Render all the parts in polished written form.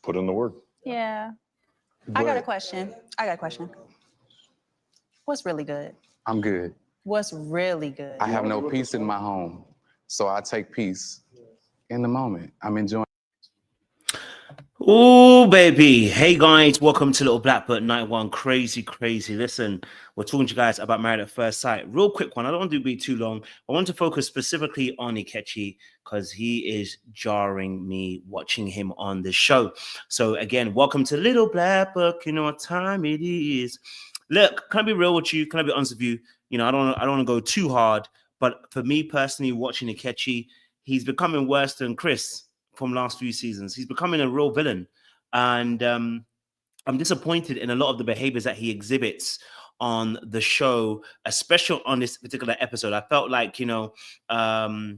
put in the work. Yeah. I got a question. What's really good? I'm good. What's really good? I have no peace in my home, so I take peace in the moment. I'm enjoying. Oh, baby. Hey, guys. Welcome to Little Black Book Night 1. Crazy. Listen, we're talking to you guys about Married at First Sight. Real quick one. I don't want to be too long. I want to focus specifically on Ikechi because he is jarring me watching him on the show. So, again, welcome to Little Black Book. You know what time it is. Look, can I be real with you? Can I be honest with you? You know, I don't want to go too hard. But for me personally, watching Ikechi, he's becoming worse than Chris from last few seasons. He's becoming a real villain. And I'm disappointed in a lot of the behaviors that he exhibits on the show, especially on this particular episode. I felt like, I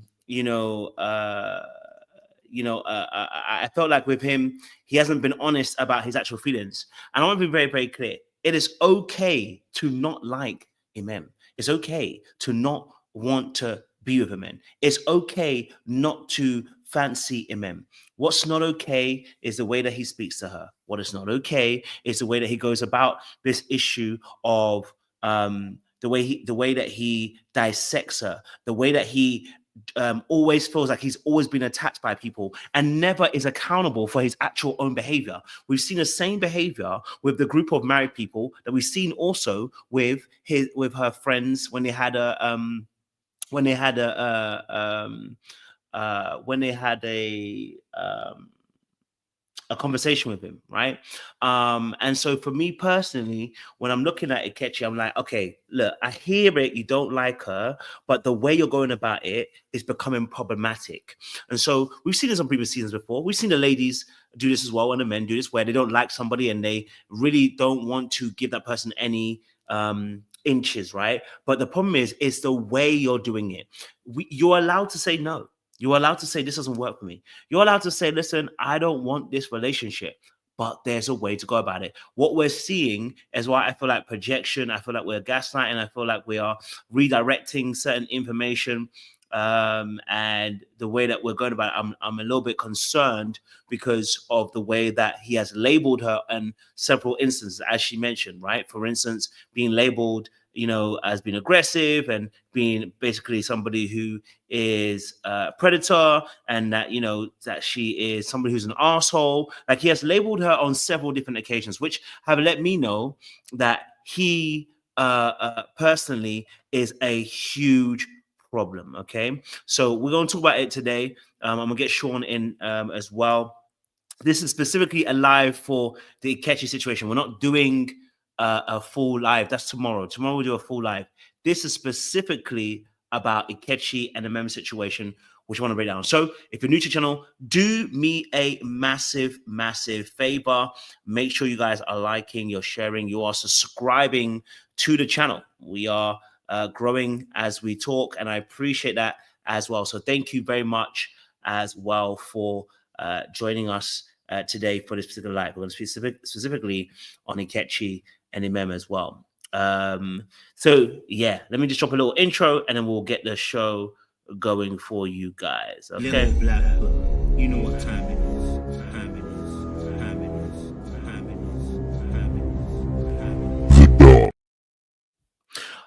felt like with him, he hasn't been honest about his actual feelings. And I want to be very, very clear. It is okay to not like Emem. It's okay to not want to be with Emem. It's okay not to fancy Emem. What's not okay is the way that he speaks to her. What is not okay is the way that he goes about this issue of the way that he dissects her, the way that he always feels like he's always been attacked by people and never is accountable for his actual own behavior. We've seen the same behavior with the group of married people that we've seen also with her friends when they had a conversation with him, right? And so for me personally, when I'm looking at Ikechi, I'm like, okay, look, I hear it, you don't like her, but the way you're going about it is becoming problematic. And so we've seen this on previous seasons before. We've seen the ladies do this as well, and the men do this, where they don't like somebody and they really don't want to give that person any inches, right? But the problem is, it's the way you're doing it. You're allowed to say no. You're allowed to say, this doesn't work for me. You're allowed to say, listen, I don't want this relationship, but there's a way to go about it. What we're seeing is why I feel like projection, I feel like we're gaslighting, I feel like we are redirecting certain information, and the way that we're going about it, I'm a little bit concerned because of the way that he has labeled her in several instances, as she mentioned, right? For instance, being labeled as being aggressive and being basically somebody who is a predator, and that, that she is somebody who's an asshole. Like, he has labeled her on several different occasions, which have let me know that he personally is a huge problem. Okay, so we're going to talk about it today. I'm gonna get Sean in as well. This is specifically a live for the Ikechi situation. We're not doing a full live. That's tomorrow. Tomorrow we'll do a full live. This is specifically about Ikechi and the Emem situation, which I want to break down. So if you're new to the channel, do me a massive favor. Make sure you guys are liking, you're sharing, you are subscribing to the channel. We are growing as we talk, and I appreciate that as well. So thank you very much as well for joining us today for this particular live. We're going to speak specifically on Ikechi and Emem as well. So yeah, let me just drop a little intro and then we'll get the show going for you guys. Okay. Little Black Book. You know what time it is. Time it is. Time it is. Time it is. Time it is.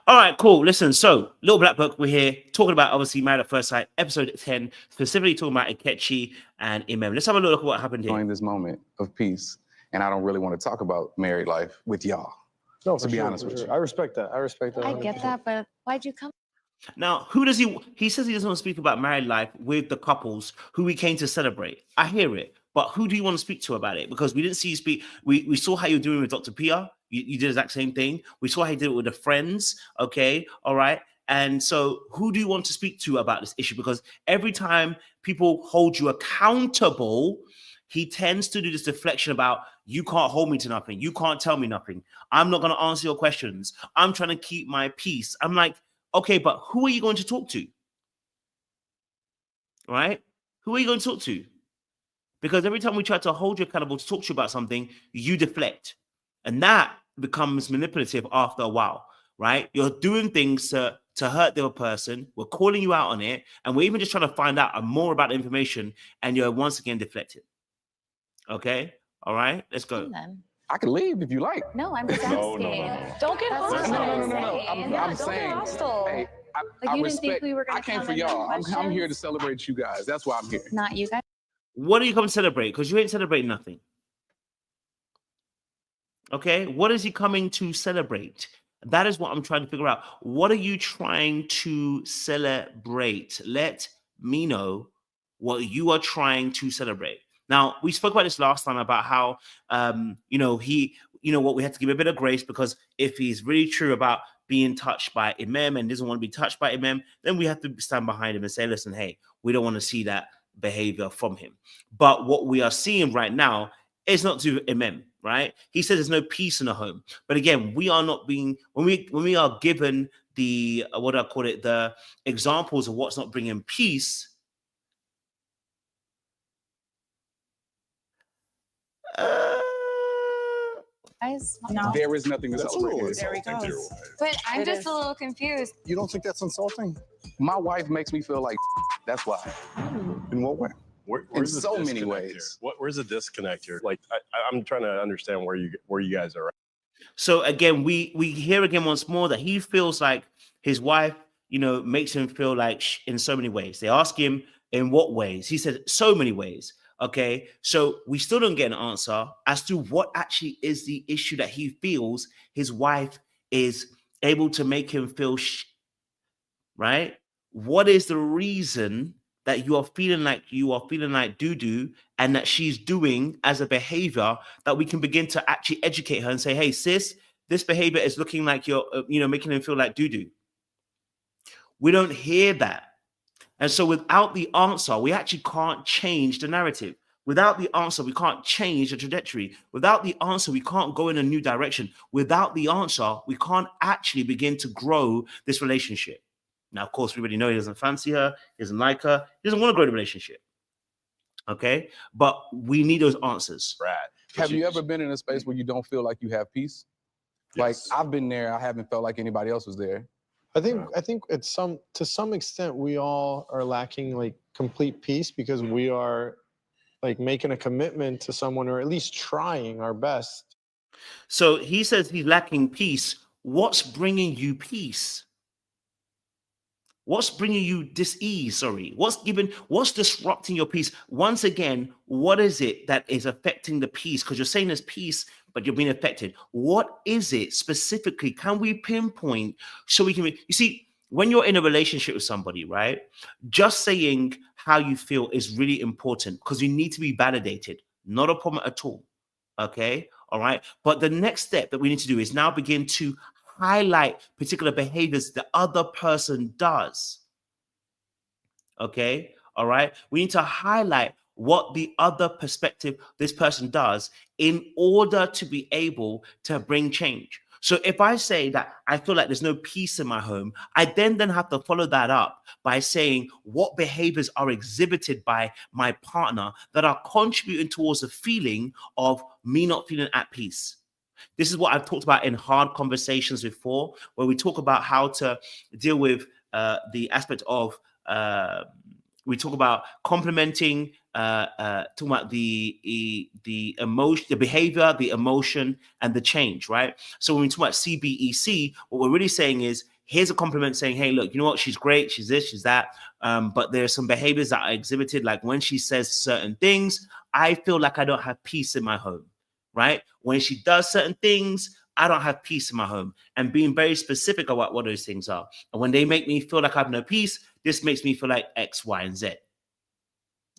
All right, cool. Listen, so Little Black Book, we're here talking about, obviously, Married at First Sight, episode 10, specifically talking about Ikechi and Emem. Let's have a look at what happened here. Enjoying this moment of peace, and I don't really want to talk about married life with y'all. No, to be honest with you. I respect that. I respect that. I get that, but why'd you come? Now, who does he says he doesn't want to speak about married life with the couples who we came to celebrate. I hear it, but who do you want to speak to about it? Because we didn't see you speak. We saw how you're doing with Dr. Pia. You did the exact same thing. We saw how you did it with the friends. Okay, all right. And so who do you want to speak to about this issue? Because every time people hold you accountable, he tends to do this deflection about, you can't hold me to nothing. You can't tell me nothing. I'm not going to answer your questions. I'm trying to keep my peace. I'm like, okay, but who are you going to talk to? Right? Who are you going to talk to? Because every time we try to hold you accountable to talk to you about something, you deflect. And that becomes manipulative after a while, right? You're doing things to hurt the other person. We're calling you out on it. And we're even just trying to find out more about the information. And you're once again deflected. Okay? All right, let's go. Then. I can leave if you like. No, I'm just No, asking. no. Don't get That's hostile. not No. I'm Don't saying, get hostile. hey, Like, I you didn't think respect. we were gonna I came come for in with y'all. I'm here to questions? celebrate you guys. That's why I'm here. Not you guys. What are you coming to celebrate? Because you ain't celebrating nothing. Okay, what is he coming to celebrate? That is what I'm trying to figure out. What are you trying to celebrate? Let me know what you are trying to celebrate. Now, we spoke about this last time about how, what we had to give a bit of grace, because if he's really true about being touched by Emem and doesn't want to be touched by Emem, then we have to stand behind him and say, listen, hey, we don't want to see that behavior from him. But what we are seeing right now is not to Emem, right? He says there's no peace in the home. But again, we are not being, when we are given the, the examples of what's not bringing peace, Guys, No. There is nothing to That's a celebrate little here. There he insulting, goes. too. But I'm It just is. a little confused. You don't think that's insulting? My wife makes me feel like that's why. In what way? Where's the so many disconnect ways. here? Where's the disconnect here? Like, I'm trying to understand where you guys are at. So again, we hear again once more that he feels like his wife, makes him feel like in so many ways. They ask him in what ways. He said so many ways. Okay, so we still don't get an answer as to what actually is the issue that he feels his wife is able to make him feel right? What is the reason that you are feeling like doo-doo and that she's doing as a behavior that we can begin to actually educate her and say, hey, sis, this behavior is looking like you're, making him feel like doo-doo. We don't hear that. And so without the answer, we actually can't change the narrative. Without the answer, we can't change the trajectory. Without the answer, we can't go in a new direction. Without the answer, we can't actually begin to grow this relationship. Now, of course, we already know he doesn't fancy her, he doesn't like her, he doesn't want to grow the relationship. Okay? But we need those answers. Brad, Have you ever been in a space where you don't feel like you have peace? Yes. Like, I've been there. I haven't felt like anybody else was there. I think to some extent we all are lacking like complete peace because we are like making a commitment to someone or at least trying our best. So he says he's lacking peace. What's bringing you peace? What's bringing you dis-ease? Sorry. What's disrupting your peace? Once again, what is it that is affecting the peace? Because you're saying there's peace, but you're being affected. What is it specifically? Can we pinpoint so we can, you see, when you're in a relationship with somebody, right? Just saying how you feel is really important because you need to be validated. Not a problem at all. Okay. All right. But the next step that we need to do is now begin to highlight particular behaviors the other person does. Okay. All right. We need to highlight what the other perspective this person does in order to be able to bring change. So if I say that I feel like there's no peace in my home, I then have to follow that up by saying what behaviors are exhibited by my partner that are contributing towards the feeling of me not feeling at peace. This is what I've talked about in hard conversations before, where we talk about how to deal with the aspect of, we talk about complementing, talking about the emotion, the behavior, the emotion, and the change, right? So when we talk about CBEC, what we're really saying is, here's a compliment saying, hey, look, you know what? She's great. She's this, she's that. But there are some behaviors that are exhibited, like when she says certain things, I feel like I don't have peace in my home. Right? When she does certain things, I don't have peace in my home, and being very specific about what those things are. And when they make me feel like I have no peace, this makes me feel like X, Y, and Z.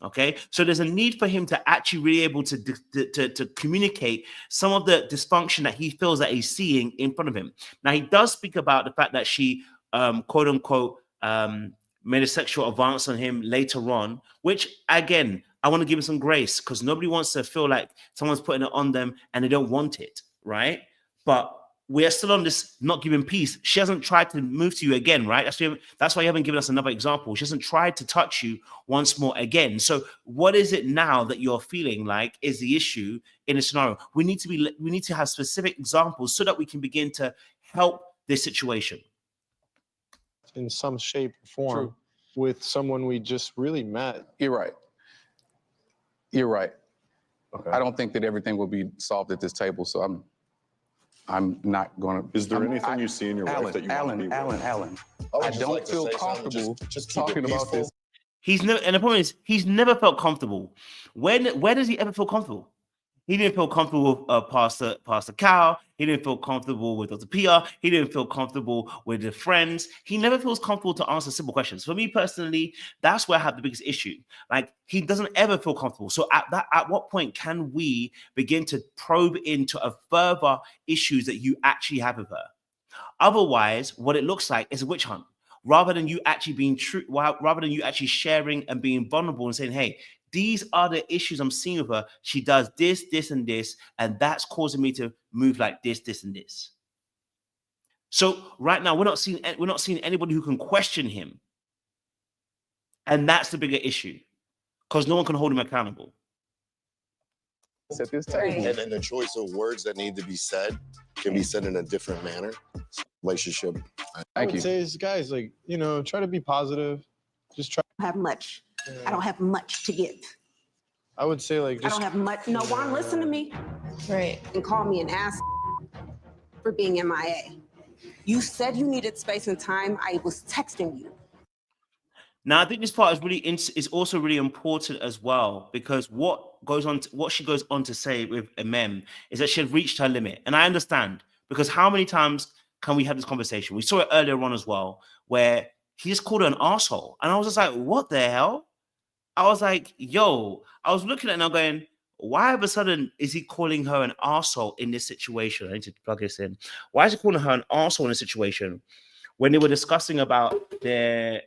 Okay. So there's a need for him to actually be able to communicate some of the dysfunction that he feels that he's seeing in front of him. Now, he does speak about the fact that she, quote unquote, made a sexual advance on him later on, which again, I want to give him some grace because nobody wants to feel like someone's putting it on them and they don't want it, right? But we are still on this not giving peace. She hasn't tried to move to you again, right? That's why you haven't given us another example. She hasn't tried to touch you once more again. So what is it now that you're feeling like is the issue in a scenario? We need to have specific examples so that we can begin to help this situation. In some shape or form. True. With someone we just really met. You're right. You're right. Okay. I don't think that everything will be solved at this table, so I'm not going to. Is there anything you see in your life that you want to be with? Alan, I would I just don't like to feel say something, comfortable just keep it talking about peaceful. this. He's never, and the problem is he's never felt comfortable. Where does he ever feel comfortable? He didn't feel comfortable with Pastor Cal. He didn't feel comfortable with Dr. Pia. He didn't feel comfortable with the friends. He never feels comfortable to answer simple questions. For me personally, that's where I have the biggest issue. Like, he doesn't ever feel comfortable. So at what point can we begin to probe into a further issues that you actually have with her? Otherwise, what it looks like is a witch hunt. Rather than you actually being true, rather than you actually sharing and being vulnerable and saying, hey, these are the issues I'm seeing with her. She does this, this, and this, and that's causing me to move like this, this, and this. So right now, we're not seeing anybody who can question him. And that's the bigger issue. Because no one can hold him accountable. At this table. And the choice of words that need to be said can be said in a different manner. Relationship. I would say is, guys, like, you know, try to be positive. Just try. Have much. I don't have much to give. I would say, like, I just don't have much. No one listen to me Right. and call me an ass for being MIA. You said you needed space and time. I was texting you. Now, I think this part is also really important as well, because what she goes on to say with Emem is that she had reached her limit. And I understand, because how many times can we have this conversation? We saw it earlier on as well, where he just called her an arsehole. And I was just like, what the hell? I was like, yo, I was looking at it and I'm going, why all of a sudden is he calling her an arsehole in this situation? I need to plug this in. Why is he calling her an arsehole in this situation? When they were discussing about their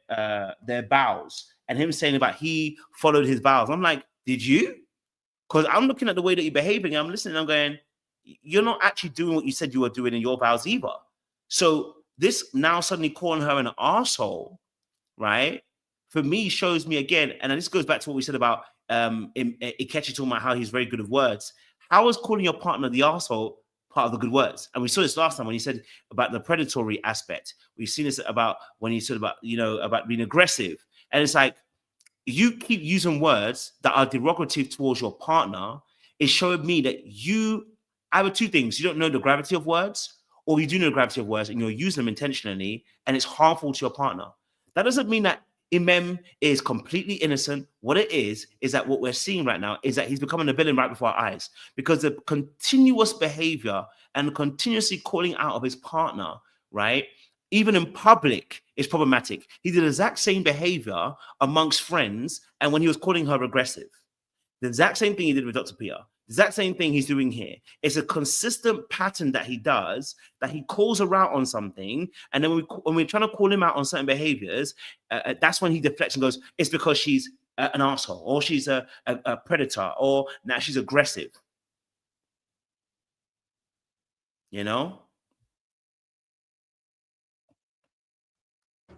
vows and him saying about he followed his vows. I'm like, did you? Because I'm looking at the way that you're behaving. I'm listening. I'm going, you're not actually doing what you said you were doing in your vows either. So this now suddenly calling her an arsehole, right? For me, shows me again, and this goes back to what we said about Ikechi talking about how he's very good at words. How is calling your partner the arsehole part of the good words? And we saw this last time when he said about the predatory aspect. We've seen this about when he said about, about being aggressive. And it's like, you keep using words that are derogative towards your partner, it showed me that either two things: you don't know the gravity of words, or you do know the gravity of words and you're using them intentionally, and it's harmful to your partner. That doesn't mean that Emem is completely innocent. What it is that what we're seeing right now is that he's becoming a villain right before our eyes, because the continuous behavior and continuously calling out of his partner, right, even in public, is problematic. He did the exact same behavior amongst friends, and when he was calling her aggressive, the exact same thing he did with Dr. Pia. The exact same thing he's doing here. It's a consistent pattern that he does, that he calls her out on something, and then when we're trying to call him out on certain behaviors, that's when he deflects and goes, it's because she's an asshole, or she's a predator, or now she's aggressive. You know?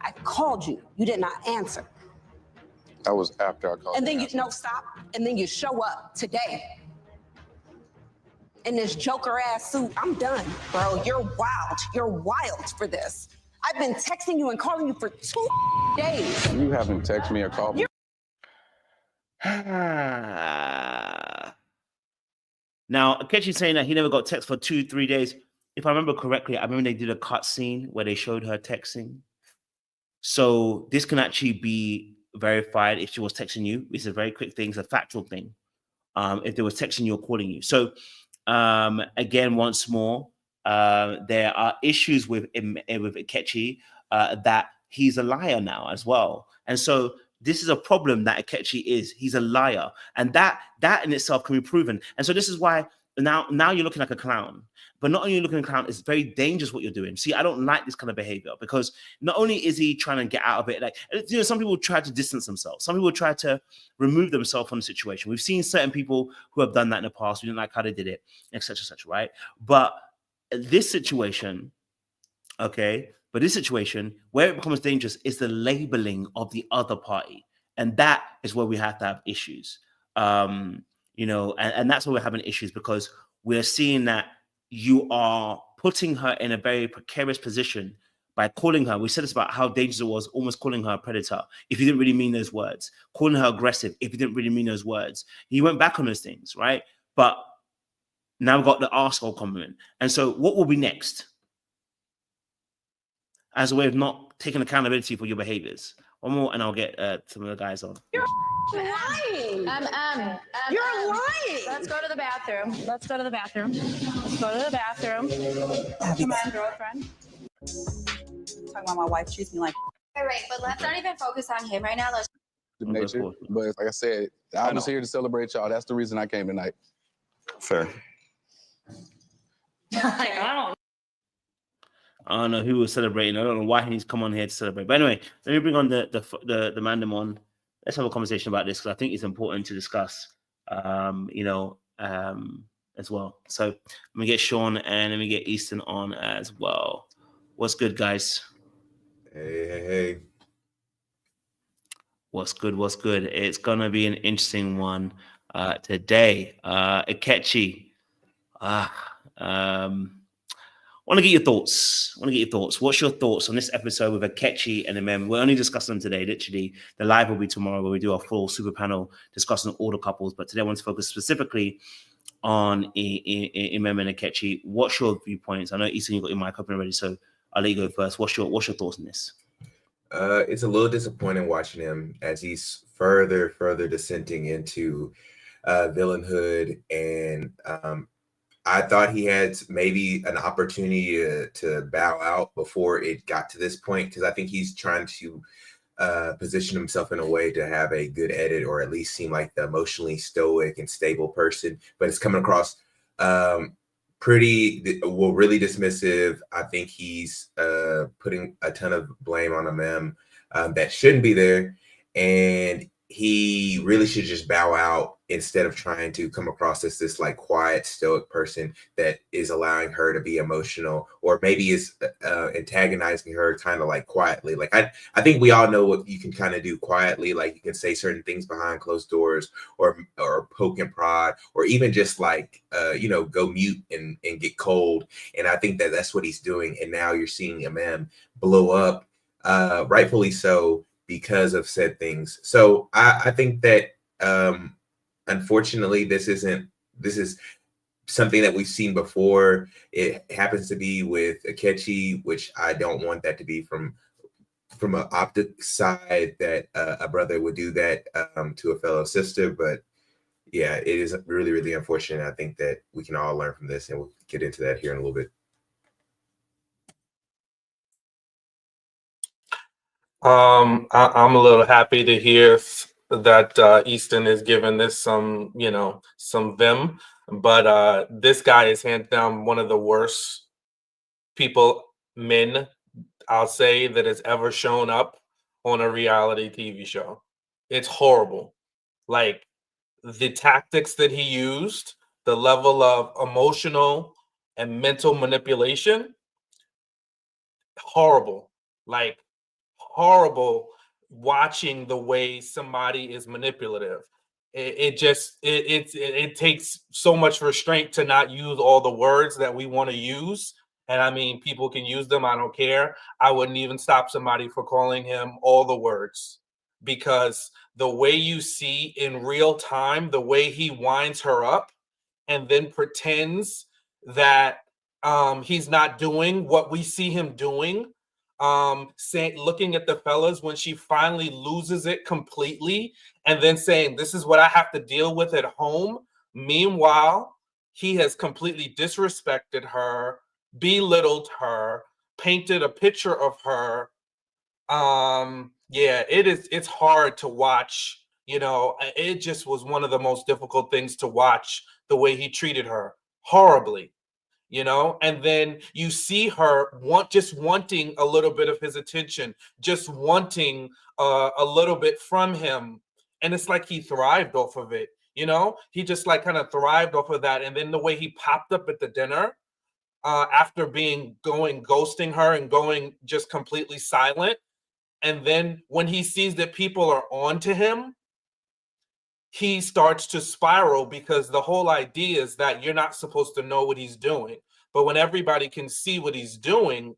I called you. You did not answer. That was after I called. And then stop. And then you show up today in this Joker ass suit. I'm done, bro. You're wild. You're wild for this. I've been texting you and calling you for 2 days. You haven't texted me or called me. Now, Ikechi's saying that he never got text for 2-3 days. If I remember correctly, I remember they did a cut scene where they showed her texting. So this can actually be verified if she was texting you. It's a very quick thing. It's a factual thing. If they was texting you or calling you. So again, once more, there are issues with Ikechi that he's a liar now as well. And so this is a problem that Ikechi is. He's a liar. And that in itself can be proven. And so this is why now you're looking like a clown. But not only you're looking like a clown, it's very dangerous what you're doing. See, I don't like this kind of behavior, because not only is he trying to get out of it, like, some people try to distance themselves. Some people try to remove themselves from the situation. We've seen certain people who have done that in the past. We didn't like how they did it, etc., right? But this situation, okay, where it becomes dangerous is the labeling of the other party. And that is where we have to have issues. And that's where we're having issues, because we're seeing that you are putting her in a very precarious position by calling her. We said this about how dangerous it was, almost calling her a predator if you didn't really mean those words, calling her aggressive if you didn't really mean those words. He went back on those things, right? but now we've got the arsehole comment. And so what will be next? As a way of not taking accountability for your behaviors. One more and I'll get some of the guys on. You're lying. You're lying. Let's go to the bathroom. Let's go to the bathroom. Let's go to the bathroom. Come on, girlfriend. Talking about my wife treats me like. All right, but let's not even focus on him right now. Let's. Nature. But like I said, I was here to celebrate y'all. That's the reason I came tonight. Fair. I don't know who was celebrating. I don't know why he's come on here to celebrate. But anyway, let me bring on the MANDEM on. Let's have a conversation about this because I think it's important to discuss, as well. So let me get Sean and let me get Easton on as well. What's good, guys? Hey. What's good? What's good? It's gonna be an interesting one today. Ikechi. Want to get your thoughts. What's your thoughts on this episode with Ikechi and Emem? We're only discussing them today. Literally, the live will be tomorrow where we do our full super panel discussing all the couples. But today I want to focus specifically on Emem and Ikechi. What's your viewpoints? I know, Easton, you got your mic open already, so I'll let you go first. What's your thoughts on this? It's a little disappointing watching him as he's further dissenting into villainhood, and I thought he had maybe an opportunity to bow out before it got to this point, because I think he's trying to position himself in a way to have a good edit or at least seem like the emotionally stoic and stable person, but it's coming across really dismissive. I think he's putting a ton of blame on Emem that shouldn't be there, and he really should just bow out instead of trying to come across as this like quiet, stoic person that is allowing her to be emotional, or maybe is antagonizing her kind of like quietly. Like I think we all know what you can kind of do quietly. Like you can say certain things behind closed doors, or poke and prod, or even just like go mute and get cold. And I think that that's what he's doing. And now you're seeing Emem blow up, rightfully so, because of said things. So I think that unfortunately this is something that we've seen before. It happens to be with Ikechi, which I don't want that to be from an optic side, that a brother would do that to a fellow sister. But yeah, it is really unfortunate. I think that we can all learn from this, and we'll get into that here in a little bit. I'm a little happy to hear that Easton is giving this some vim, but this guy is hands down one of the worst men, I'll say, that has ever shown up on a reality TV show. It's horrible. Like the tactics that he used, the level of emotional and mental manipulation, horrible. Like horrible watching the way somebody is manipulative. It takes so much restraint to not use all the words that we want to use. And I mean, people can use them. I don't care. I wouldn't even stop somebody for calling him all the words, because the way you see in real time, the way he winds her up and then pretends that he's not doing what we see him doing. Looking at the fellas when she finally loses it completely, and then saying, this is what I have to deal with at home. Meanwhile, he has completely disrespected her, belittled her, painted a picture of her. It's hard to watch. It just was one of the most difficult things to watch, the way he treated her horribly. And then you see her wanting a little bit of his attention, just wanting a little bit from him. And it's like he thrived off of it. He just like kind of thrived off of that. And then the way he popped up at the dinner after ghosting her and going just completely silent. And then when he sees that people are on to him, he starts to spiral, because the whole idea is that you're not supposed to know what he's doing. But when everybody can see what he's doing,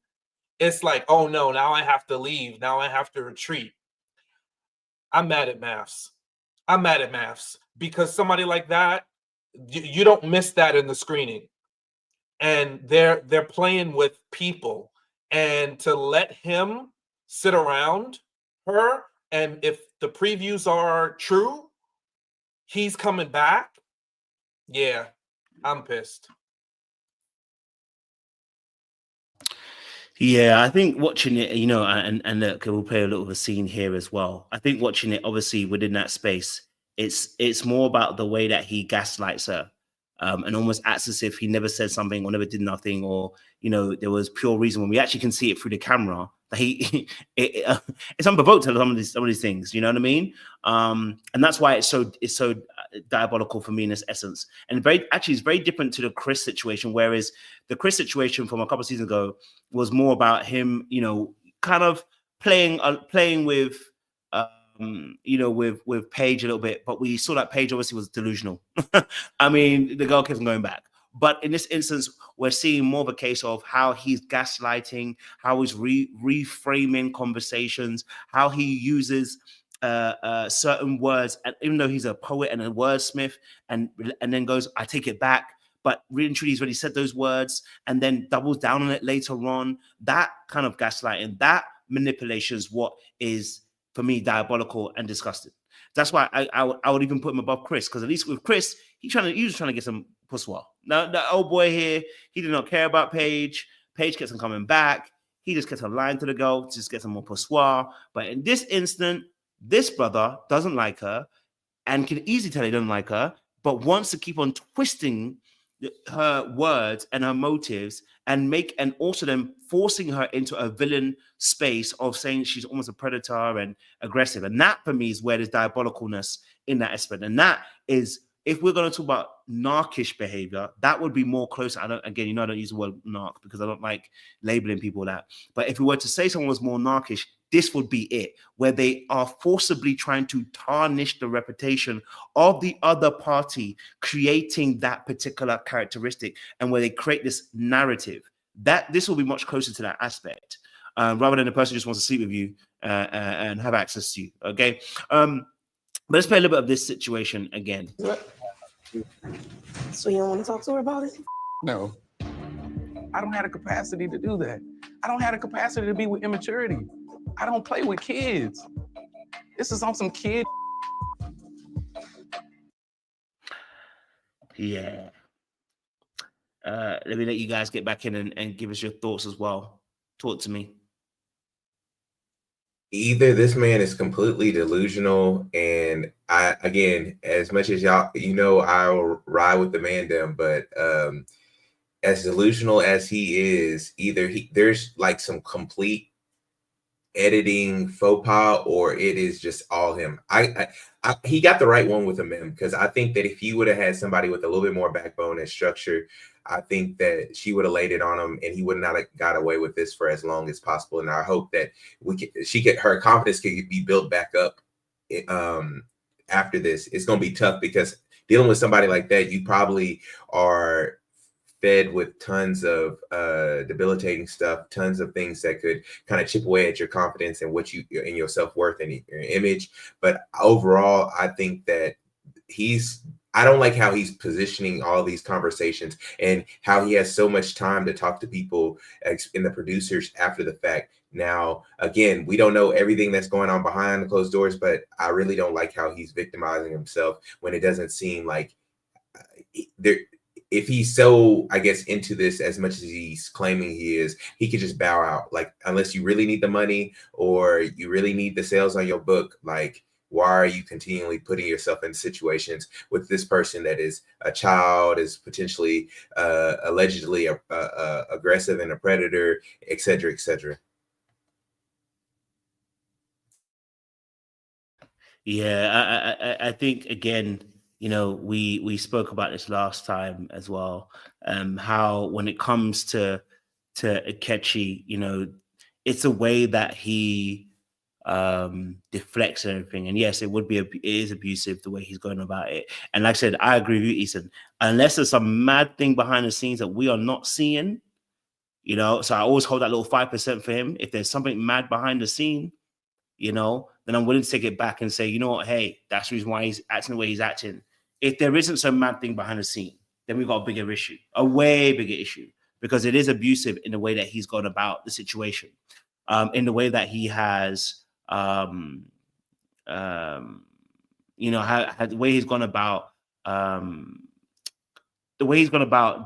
it's like, oh no, now I have to leave. Now I have to retreat. I'm mad at Mafs. Because somebody like that You don't miss that in the screening. And they're playing with people, and to let him sit around her, and if the previews are true, he's coming back. Yeah, I'm pissed. Yeah, I think watching it, you know, and look, we'll play a little of a scene here as well. I think watching it, obviously, within that space, it's more about the way that he gaslights her, and almost acts as if he never said something or never did nothing, or you know, there was pure reason. When we actually can see it through the camera, that it's unprovoked to some of these things. You know what I mean? And that's why it's so diabolical for me in this essence. And it's very different to the Chris situation. Whereas the Chris situation from a couple of seasons ago was more about him, you know, kind of playing with, you know, with Paige a little bit, but we saw that Paige obviously was delusional. I mean, the girl kept on going back. But in this instance, we're seeing more of a case of how he's gaslighting, how he's reframing conversations, how he uses certain words, and even though he's a poet and a wordsmith, and then goes, I take it back. But really and truly, he's already said those words and then doubles down on it later on. That kind of gaslighting, that manipulation is what is, for me, diabolical and disgusting. That's why I would even put him above Chris, because at least with Chris, he was trying to get some pusswell. Now, the old boy here, he did not care about Paige. Paige kept on coming back. He just kept on lying to the girl, just get some more pusswell. But in this instant, this brother doesn't like her and can easily tell he doesn't like her, but wants to keep on twisting her words and her motives and also then forcing her into a villain space of saying she's almost a predator and aggressive. And that for me is where there's diabolicalness in that aspect. And that is, if we're going to talk about narcish behavior, that would be more close. I don't use the word narc because I don't like labeling people that. But if we were to say someone was more narcish, this would be it, where they are forcibly trying to tarnish the reputation of the other party, creating that particular characteristic, and where they create this narrative. This will be much closer to that aspect, rather than the person who just wants to sleep with you and have access to you. Okay. But let's play a little bit of this situation again. So you don't want to talk to her about it? No. I don't have the capacity to do that. I don't have the capacity to be with immaturity. I don't play with kids. This is on some kid. Yeah. Let me let you guys get back in and give us your thoughts as well. Talk to me. Either this man is completely delusional, and again, as much as y'all, I'll ride with the MANDEM, but as delusional as he is, either there's like some complete editing faux pas, or it is just all him. He got the right one with Emem, because I think that if he would have had somebody with a little bit more backbone and structure, I think that she would have laid it on him, and he would not have got away with this for as long as possible. And I hope that her confidence can be built back up after this. It's going to be tough, because dealing with somebody like that, you probably are fed with tons of debilitating stuff, tons of things that could kind of chip away at your confidence and and your self-worth and your image. But overall, I think that I don't like how he's positioning all these conversations and how he has so much time to talk to people in the producers after the fact. Now, again, we don't know everything that's going on behind the closed doors, but I really don't like how he's victimizing himself when it doesn't seem like if he's so, I guess, into this as much as he's claiming he is, he could just bow out. Like, unless you really need the money or you really need the sales on your book, like, why are you continually putting yourself in situations with this person that is a child, is potentially allegedly aggressive and a predator, et cetera, et cetera? Yeah, I think, again, we spoke about this last time as well, how when it comes to Ikechi, it's a way that he deflects everything. And yes, it is abusive the way he's going about it. And like I said, I agree with you, Ethan. Unless there's some mad thing behind the scenes that we are not seeing, so I always hold that little 5% for him. If there's something mad behind the scene, then I'm willing to take it back and say, you know what, hey, that's the reason why he's acting the way he's acting. If there isn't some mad thing behind the scene, then we've got a bigger issue, a way bigger issue, because it is abusive in the way that he's gone about the situation, in the way that he has, the way he's gone about,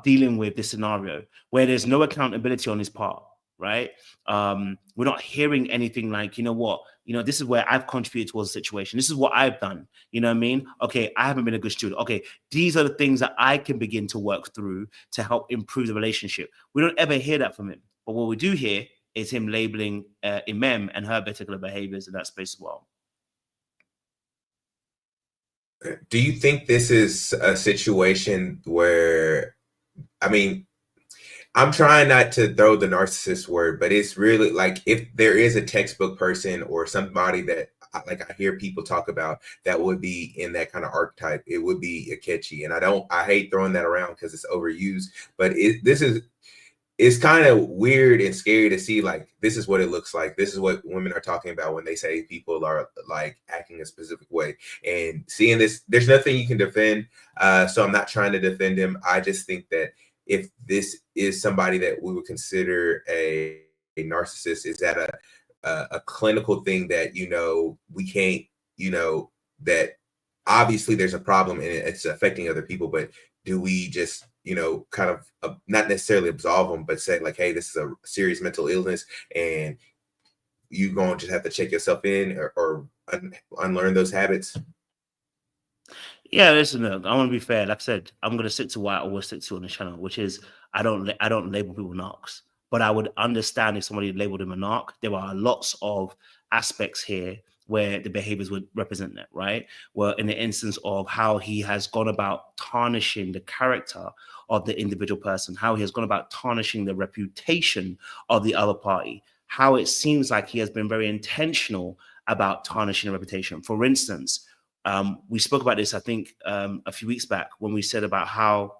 dealing with this scenario where there's no accountability on his part, right? We're not hearing anything like, you know what, this is where I've contributed towards the situation. This is what I've done. You know what I mean? Okay, I haven't been a good student. Okay, these are the things that I can begin to work through to help improve the relationship. We don't ever hear that from him. But what we do hear is him labeling Emem and her particular behaviors in that space as well. Do you think this is a situation where, I mean, I'm trying not to throw the narcissist word, but it's really like if there is a textbook person or somebody that like I hear people talk about that would be in that kind of archetype, it would be Ikechi. And I hate throwing that around because it's overused, but it's kind of weird and scary to see, like, this is what it looks like. This is what women are talking about when they say people are like acting a specific way. And seeing this, there's nothing you can defend. So I'm not trying to defend him. I just think that if this is somebody that we would consider a narcissist, is that a clinical thing that, we can't, that obviously there's a problem and it's affecting other people, but do we just, kind of not necessarily absolve them, but say like, hey, this is a serious mental illness and you going to just have to check yourself in or unlearn those habits? Yeah, listen, look, I want to be fair. Like I said, I'm going to stick to what I always stick to on the channel, which is I don't label people narcs, but I would understand if somebody labeled him a narc. There are lots of aspects here where the behaviors would represent that, right? Well, in the instance of how he has gone about tarnishing the character of the individual person, how he has gone about tarnishing the reputation of the other party, how it seems like he has been very intentional about tarnishing the reputation. For instance, we spoke about this, I think, a few weeks back when we said about how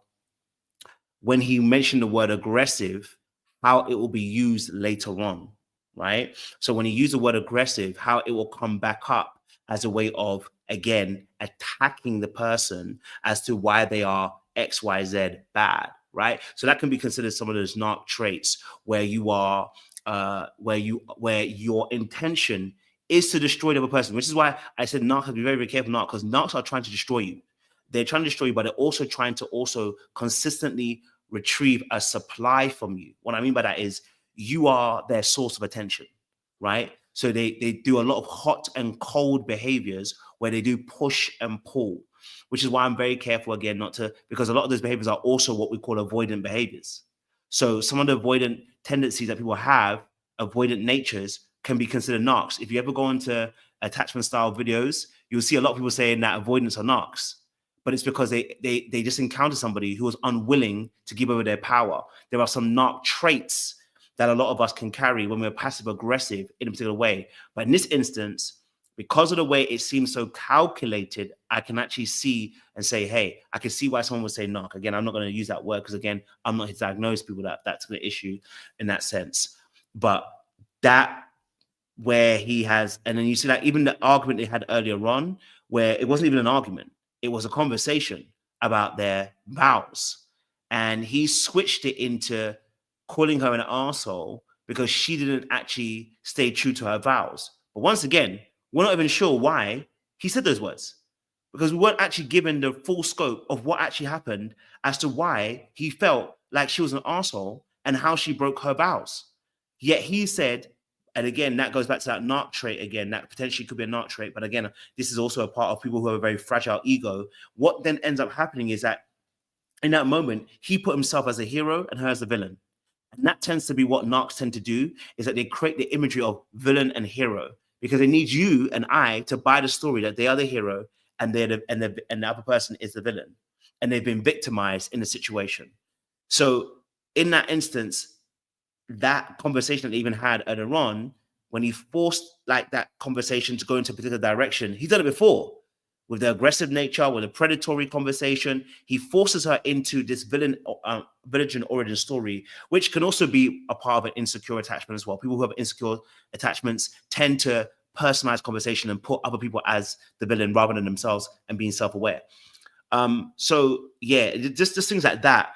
when he mentioned the word aggressive, how it will be used later on, right? So when he used the word aggressive, how it will come back up as a way of, again, attacking the person as to why they are X, Y, Z bad, right? So that can be considered some of those narc traits where you are, where your intention is to destroy the other person, which is why I said narc have to be very, very careful, because narcs are trying to destroy you. They're trying to destroy you, but they're also trying to consistently retrieve a supply from you. What I mean by that is you are their source of attention, right? So they do a lot of hot and cold behaviors where they do push and pull, which is why I'm very careful, again, not to, because a lot of those behaviors are also what we call avoidant behaviors. So some of the avoidant tendencies that people have, avoidant natures, can be considered narcs. If you ever go into attachment style videos, you'll see a lot of people saying that avoidance are narcs, but it's because they just encountered somebody who was unwilling to give over their power. There are some narc traits that a lot of us can carry when we're passive aggressive in a particular way. But in this instance, because of the way it seems so calculated, I can actually see and say, hey, I can see why someone would say narc. Again, I'm not going to use that word because, again, I'm not here to diagnose people that's the issue in that sense. But that where he has, and then you see like even the argument they had earlier on, where it wasn't even an argument, it was a conversation about their vows. And he switched it into calling her an arsehole because she didn't actually stay true to her vows. But once again, we're not even sure why he said those words, because we weren't actually given the full scope of what actually happened as to why he felt like she was an arsehole and how she broke her vows. Yet he said, and again, that goes back to that narc trait again, that potentially could be a narc trait. But again, this is also a part of people who have a very fragile ego. What then ends up happening is that in that moment, he put himself as a hero and her as a villain. And that tends to be what narcs tend to do, is that they create the imagery of villain and hero, because they need you and I to buy the story that they are the hero and the other person is the villain. And they've been victimized in the situation. So in that instance, that conversation that they even had earlier on, when he forced like that conversation to go into a particular direction, he's done it before with the aggressive nature, with the predatory conversation. He forces her into this villain origin story, which can also be a part of an insecure attachment as well. People who have insecure attachments tend to personalize conversation and put other people as the villain rather than themselves and being self-aware. So yeah, just things like that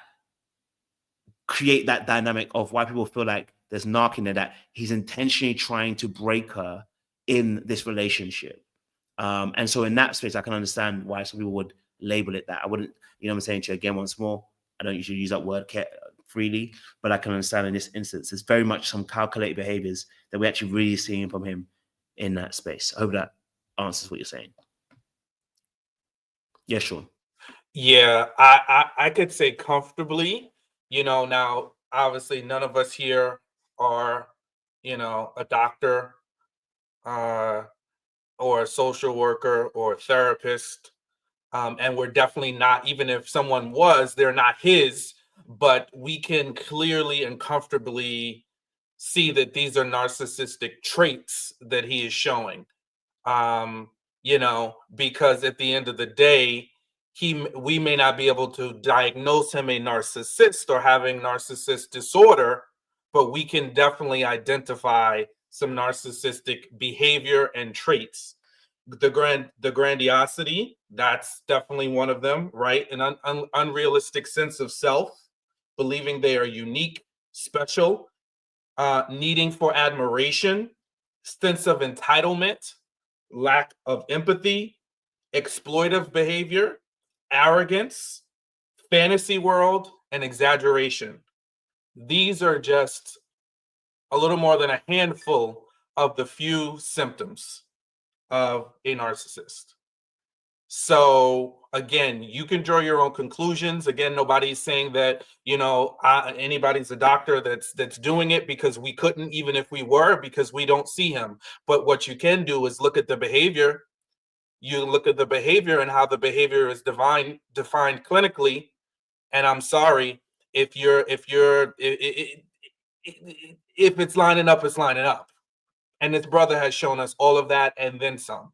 create that dynamic of why people feel like there's NARC in there, that he's intentionally trying to break her in this relationship. And so in that space, I can understand why some people would label it that. I wouldn't, you know what I'm saying to you again once more, I don't usually use that word freely, but I can understand in this instance, there's very much some calculated behaviors that we're actually really seeing from him in that space. I hope that answers what you're saying. Yeah, sure. Yeah, I could say comfortably, you know, now obviously none of us here are, you know, a doctor or a social worker or a therapist. And we're definitely not, even if someone was, they're not his, but we can clearly and comfortably see that these are narcissistic traits that he is showing. You know, because at the end of the day, we may not be able to diagnose him a narcissist or having narcissist disorder, but we can definitely identify some narcissistic behavior and traits. The grandiosity, that's definitely one of them, right? An unrealistic sense of self, believing they are unique, special, needing for admiration, sense of entitlement, lack of empathy, exploitive behavior, arrogance, fantasy world, and exaggeration. These are just a little more than a handful of the few symptoms of a narcissist. So again, you can draw your own conclusions. Again, nobody's saying that, you know, anybody's a doctor that's doing it, because we couldn't, even if we were, because we don't see him. But what you can do is look at the behavior. You look at the behavior and how the behavior is defined clinically. And I'm sorry, if it's lining up, it's lining up. And this brother has shown us all of that and then some.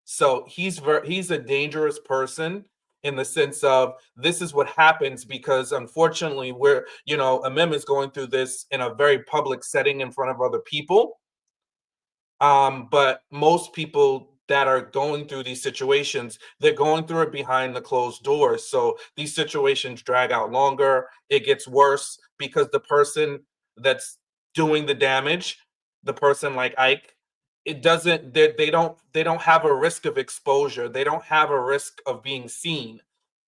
So he's a dangerous person in the sense of, this is what happens because unfortunately we're, you know, Emem is going through this in a very public setting in front of other people. But most people that are going through these situations, they're going through it behind the closed doors. So these situations drag out longer. It gets worse because the person that's doing the damage, the person like Ike, it doesn't, they don't have a risk of exposure. They don't have a risk of being seen.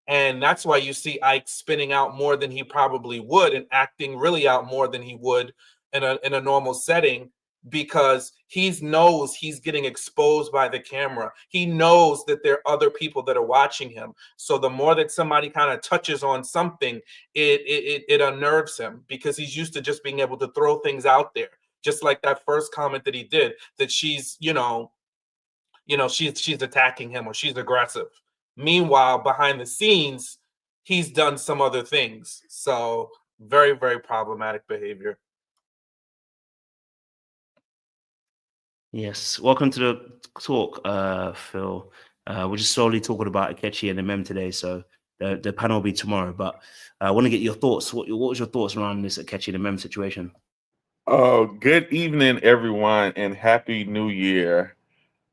And that's why you see Ike spinning out more than he probably would and acting really out more than he would in a normal setting, because he knows he's getting exposed by the camera. He knows that there are other people that are watching him. So the more that somebody kind of touches on something, it unnerves him, because he's used to just being able to throw things out there. Just like that first comment that he did, that she's, she's attacking him or she's aggressive. Meanwhile, behind the scenes, he's done some other things. So very, very problematic behavior. Yes, welcome to the talk, Phil. We're just slowly talking about Ikechi and Emem today, so the panel will be tomorrow. But I want to get your thoughts. What was your thoughts around this Ikechi and Emem situation? Good evening, everyone, and Happy New Year.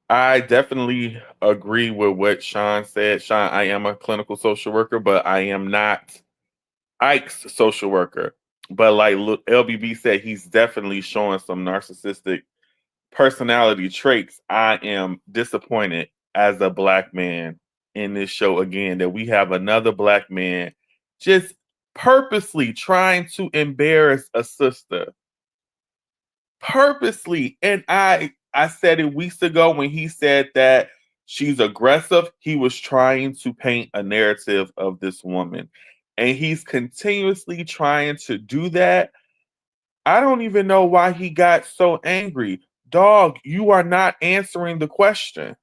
I definitely agree with what Sean said. Sean, I am a clinical social worker, but I am not Ike's social worker. But like LBB said, he's definitely showing some narcissistic personality traits. I am disappointed as a Black man in this show again that we have another Black man just purposely trying to embarrass a sister. Purposely. And I said it weeks ago when he said that she's aggressive. He was trying to paint a narrative of this woman, and he's continuously trying to do that. I don't even know why he got so angry. Dog, you are not answering the question.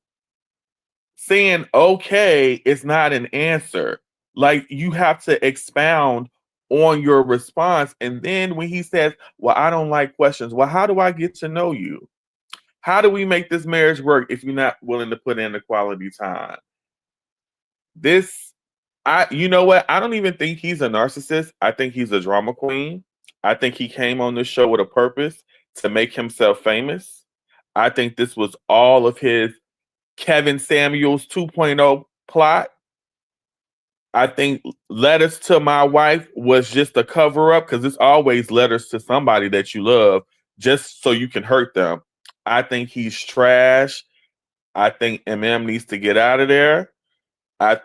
Saying okay is not an answer. Like, you have to expound on your response. And then when he says, well, I don't like questions. Well, how do I get to know you? How do we make this marriage work if you're not willing to put in the quality time? You know what? I don't even think he's a narcissist. I think he's a drama queen. I think he came on this show with a purpose to make himself famous. I think this was all of his Kevin Samuels 2.0 plot. I think letters to my wife was just a cover up because it's always letters to somebody that you love just so you can hurt them. I think he's trash. I think Emem needs to get out of there. I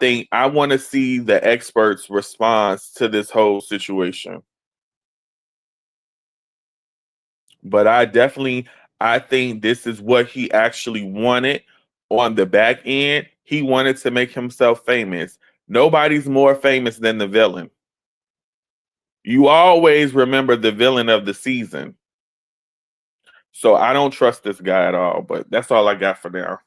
want to see the experts' response to this whole situation. But I think this is what he actually wanted on the back end. He wanted to make himself famous. Nobody's more famous than the villain. You always remember the villain of the season. So I don't trust this guy at all, but that's all I got for now.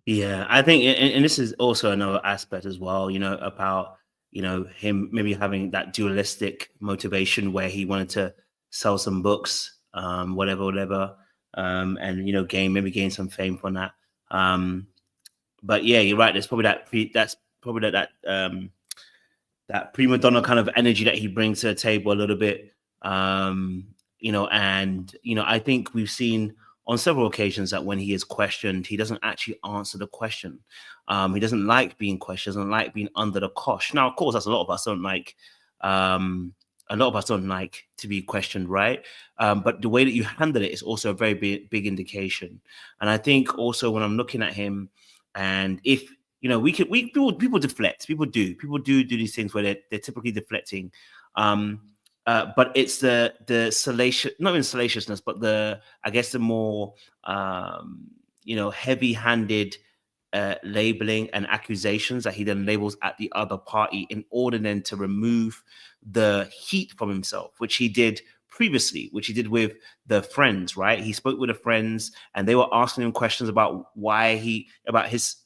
Yeah, I think, and this is also another aspect as well, about, him maybe having that dualistic motivation where he wanted to sell some books, whatever, and, gain some fame from that. But yeah, you're right. There's probably that prima donna kind of energy that he brings to the table a little bit. And I think we've seen on several occasions that when he is questioned, he doesn't actually answer the question. He doesn't like being questioned, doesn't like being under the cosh. Now, of course, that's a lot of us don't like. A lot of us don't like to be questioned, right? But the way that you handle it is also a very big indication. And I think also when I'm looking at him, and if people deflect, people do these things where they're typically deflecting. But it's the salacious, not even salaciousness, but the more heavy-handed labeling and accusations that he then labels at the other party in order then to remove the heat from himself, which he did previously, which he did with the friends, right? He spoke with the friends and they were asking him questions about the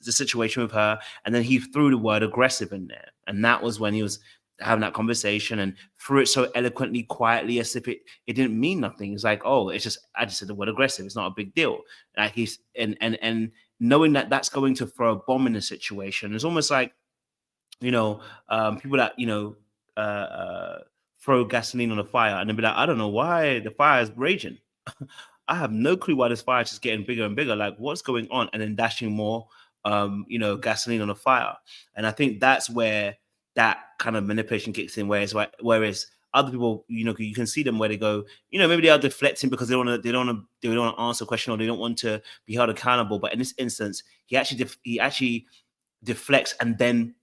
situation with her. And then he threw the word aggressive in there. And that was when he was having that conversation and threw it so eloquently, quietly, as if it didn't mean nothing. It's like, oh, I just said the word aggressive. It's not a big deal. Like he's and knowing that that's going to throw a bomb in the situation. It's almost like, people that, throw gasoline on a fire and then be like, I don't know why the fire is raging. I have no clue why this fire is just getting bigger and bigger. Like, what's going on? And then dashing more, gasoline on a fire. And I think that's where that kind of manipulation kicks in. Whereas other people, you can see them where they go, maybe they are deflecting because they don't want to answer a question or they don't want to be held accountable. But in this instance, he actually deflects and then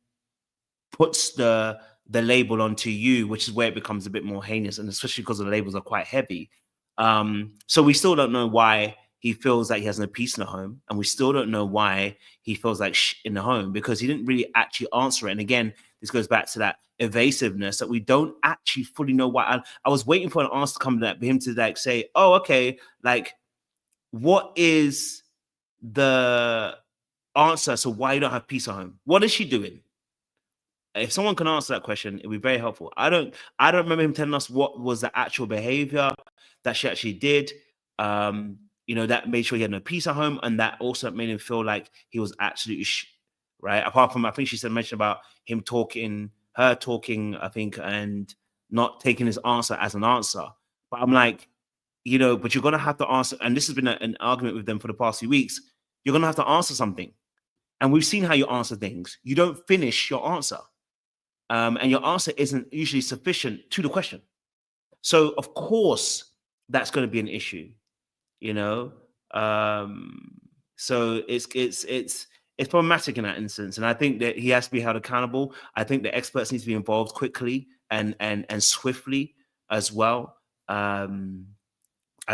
puts the label onto you, which is where it becomes a bit more heinous, and especially because the labels are quite heavy. So we still don't know why he feels like he has no peace in the home, and we still don't know why he feels like in the home, because he didn't really actually answer it. And again, this goes back to that evasiveness that we don't actually fully know why. I was waiting for an answer to come to that, for him to say, oh, okay, what is the answer? So why you don't have peace at home? What is she doing? If someone can answer that question, it'd be very helpful. I don't remember him telling us what was the actual behavior that she actually did. That made sure he had no peace at home, and that also made him feel like he was absolutely right. Apart from, I think she mentioned about her talking, I think, and not taking his answer as an answer. But I'm like, but you're gonna have to answer. And this has been an argument with them for the past few weeks. You're gonna have to answer something, and we've seen how you answer things. You don't finish your answer. And your answer isn't usually sufficient to the question. So of course that's going to be an issue, so it's problematic in that instance. And I think that he has to be held accountable. I think the experts need to be involved quickly and swiftly as well. I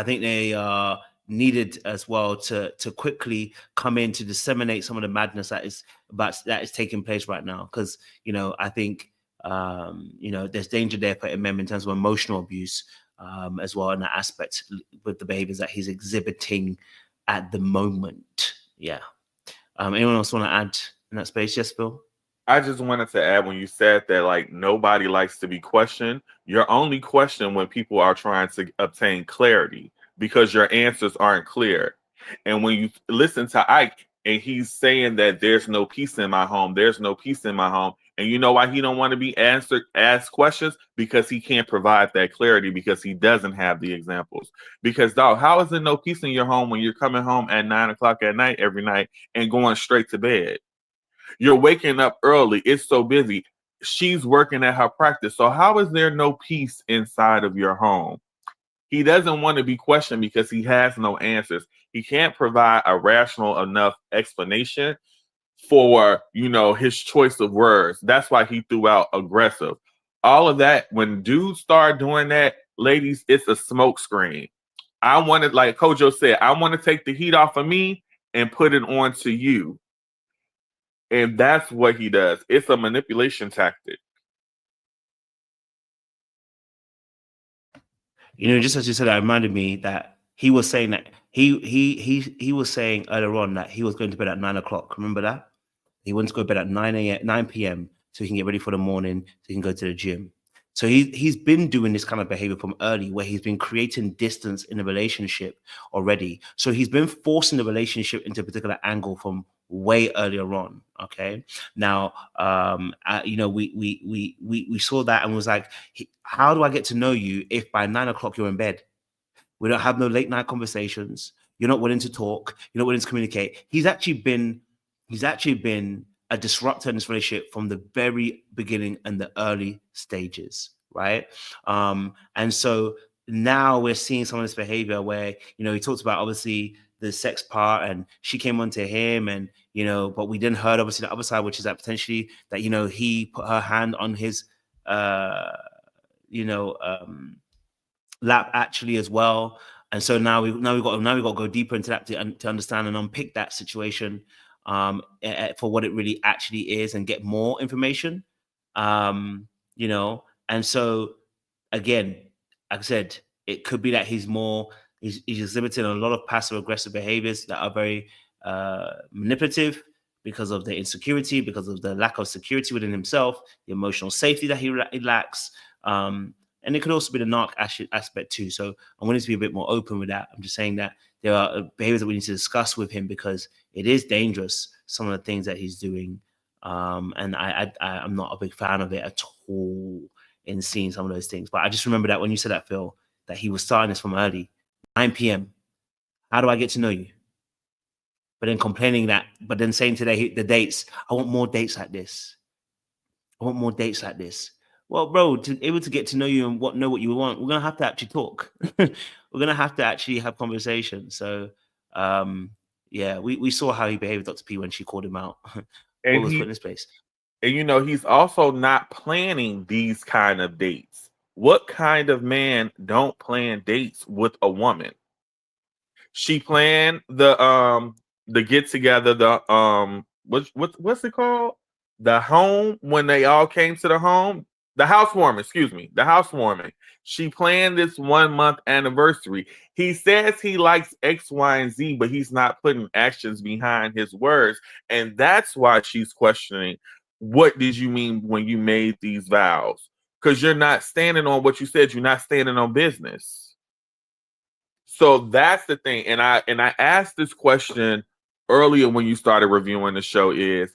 think they are needed as well to quickly come in to disseminate some of the madness that is taking place right now, because I think there's danger there for Emem in terms of emotional abuse as well, in that aspect with the behaviors that he's exhibiting at the moment. Anyone else want to add in that space? Yes, Phil? I just wanted to add, when you said that nobody likes to be questioned, you're only questioned when people are trying to obtain clarity because your answers aren't clear. And when you listen to Ike and he's saying that there's no peace in my home, And you know why he don't want to be asked questions? Because he can't provide that clarity, because he doesn't have the examples. Because dog, how is there no peace in your home when you're coming home at 9 o'clock at night every night and going straight to bed? You're waking up early. It's so busy. She's working at her practice. So how is there no peace inside of your home? He doesn't want to be questioned because he has no answers. He can't provide a rational enough explanation for, you know, his choice of words. That's why he threw out aggressive. All of that, when dudes start doing that, ladies, it's a smoke screen. I want to, like Kojo said, I want to take the heat off of me and put it on to you. And that's what he does. It's a manipulation tactic. You know, just as you said, that reminded me that he was saying that he was saying earlier on that he was going to bed at 9 o'clock. Remember that? He went to go to bed at 9 p.m. so he can get ready for the morning, so he can go to the gym. So he's been doing this kind of behavior from early, where he's been creating distance in a relationship already. So he's been forcing the relationship into a particular angle from way earlier on. Okay. Now, you know, we saw that and was like, how do I get to know you if by 9 o'clock you're in bed? We don't have no late night conversations. You're not willing to talk. You're not willing to communicate. He's actually been a disruptor in this relationship from the very beginning and the early stages, right? And so now we're seeing some of this behavior where, you know, he talks about obviously the sex part, and she came onto him, and, you know, but we didn't heard obviously the other side, which is that potentially that, you know, he put her hand on his, lap actually as well. And so now we got to go deeper into that to understand and unpick that situation for what it really actually is and get more information. You know, and so again, like I said, it could be that he's exhibiting a lot of passive aggressive behaviors that are very manipulative because of the insecurity, because of the lack of security within himself, the emotional safety that he lacks. And it could also be the NARC aspect too. So I wanted to be a bit more open with that. I'm just saying that there are behaviors that we need to discuss with him because it is dangerous, some of the things that he's doing. And I'm not a big fan of it at all in seeing some of those things. But I just remember that when you said that, Phil, that he was starting this from early, 9 p.m. How do I get to know you? But then complaining that, but then saying today, the dates, I want more dates like this. I want more dates like this. Well, bro, to be able to get to know you and know what you want, we're gonna have to actually talk. We're gonna have to actually have conversations. So, yeah, we saw how he behaved with Dr. P when she called him out. And What was put in his place. And you know, he's also not planning these kind of dates. What kind of man don't plan dates with a woman? She planned the get together, the what's it called? The home, when they all came to the home. The housewarming, excuse me, the housewarming. She planned this 1 month anniversary. He says he likes X, Y, and Z, but he's not putting actions behind his words. And that's why she's questioning, what did you mean when you made these vows? Because you're not standing on what you said. You're not standing on business. So that's the thing. And I asked this question earlier when you started reviewing the show is,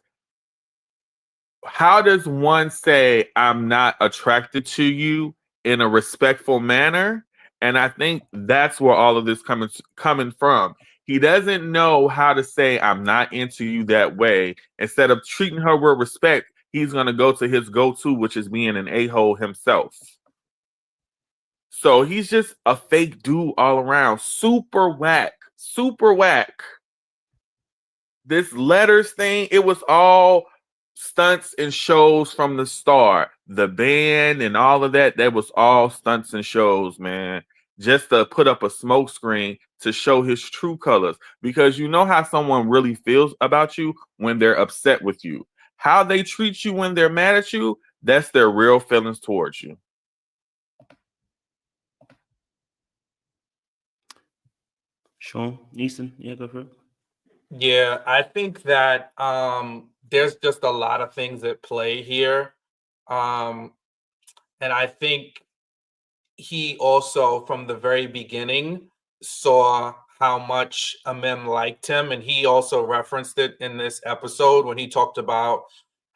how does one say I'm not attracted to you in a respectful manner? And I think that's where all of this coming from. He doesn't know how to say I'm not into you that way. Instead of treating her with respect, he's going to go to his go-to, which is being an a-hole himself. So he's just a fake dude all around. Super whack. Super whack. This letters thing, it was all stunts and shows from the start. The band and all of that was all stunts and shows, man. Just to put up a smoke screen to show his true colors. Because you know how someone really feels about you when they're upset with you. How they treat you when they're mad at you, that's their real feelings towards you. Sean, Easton, yeah, go for it. Yeah, I think that there's just a lot of things at play here. And I think he also, from the very beginning, saw how much Emem liked him. And he also referenced it in this episode when he talked about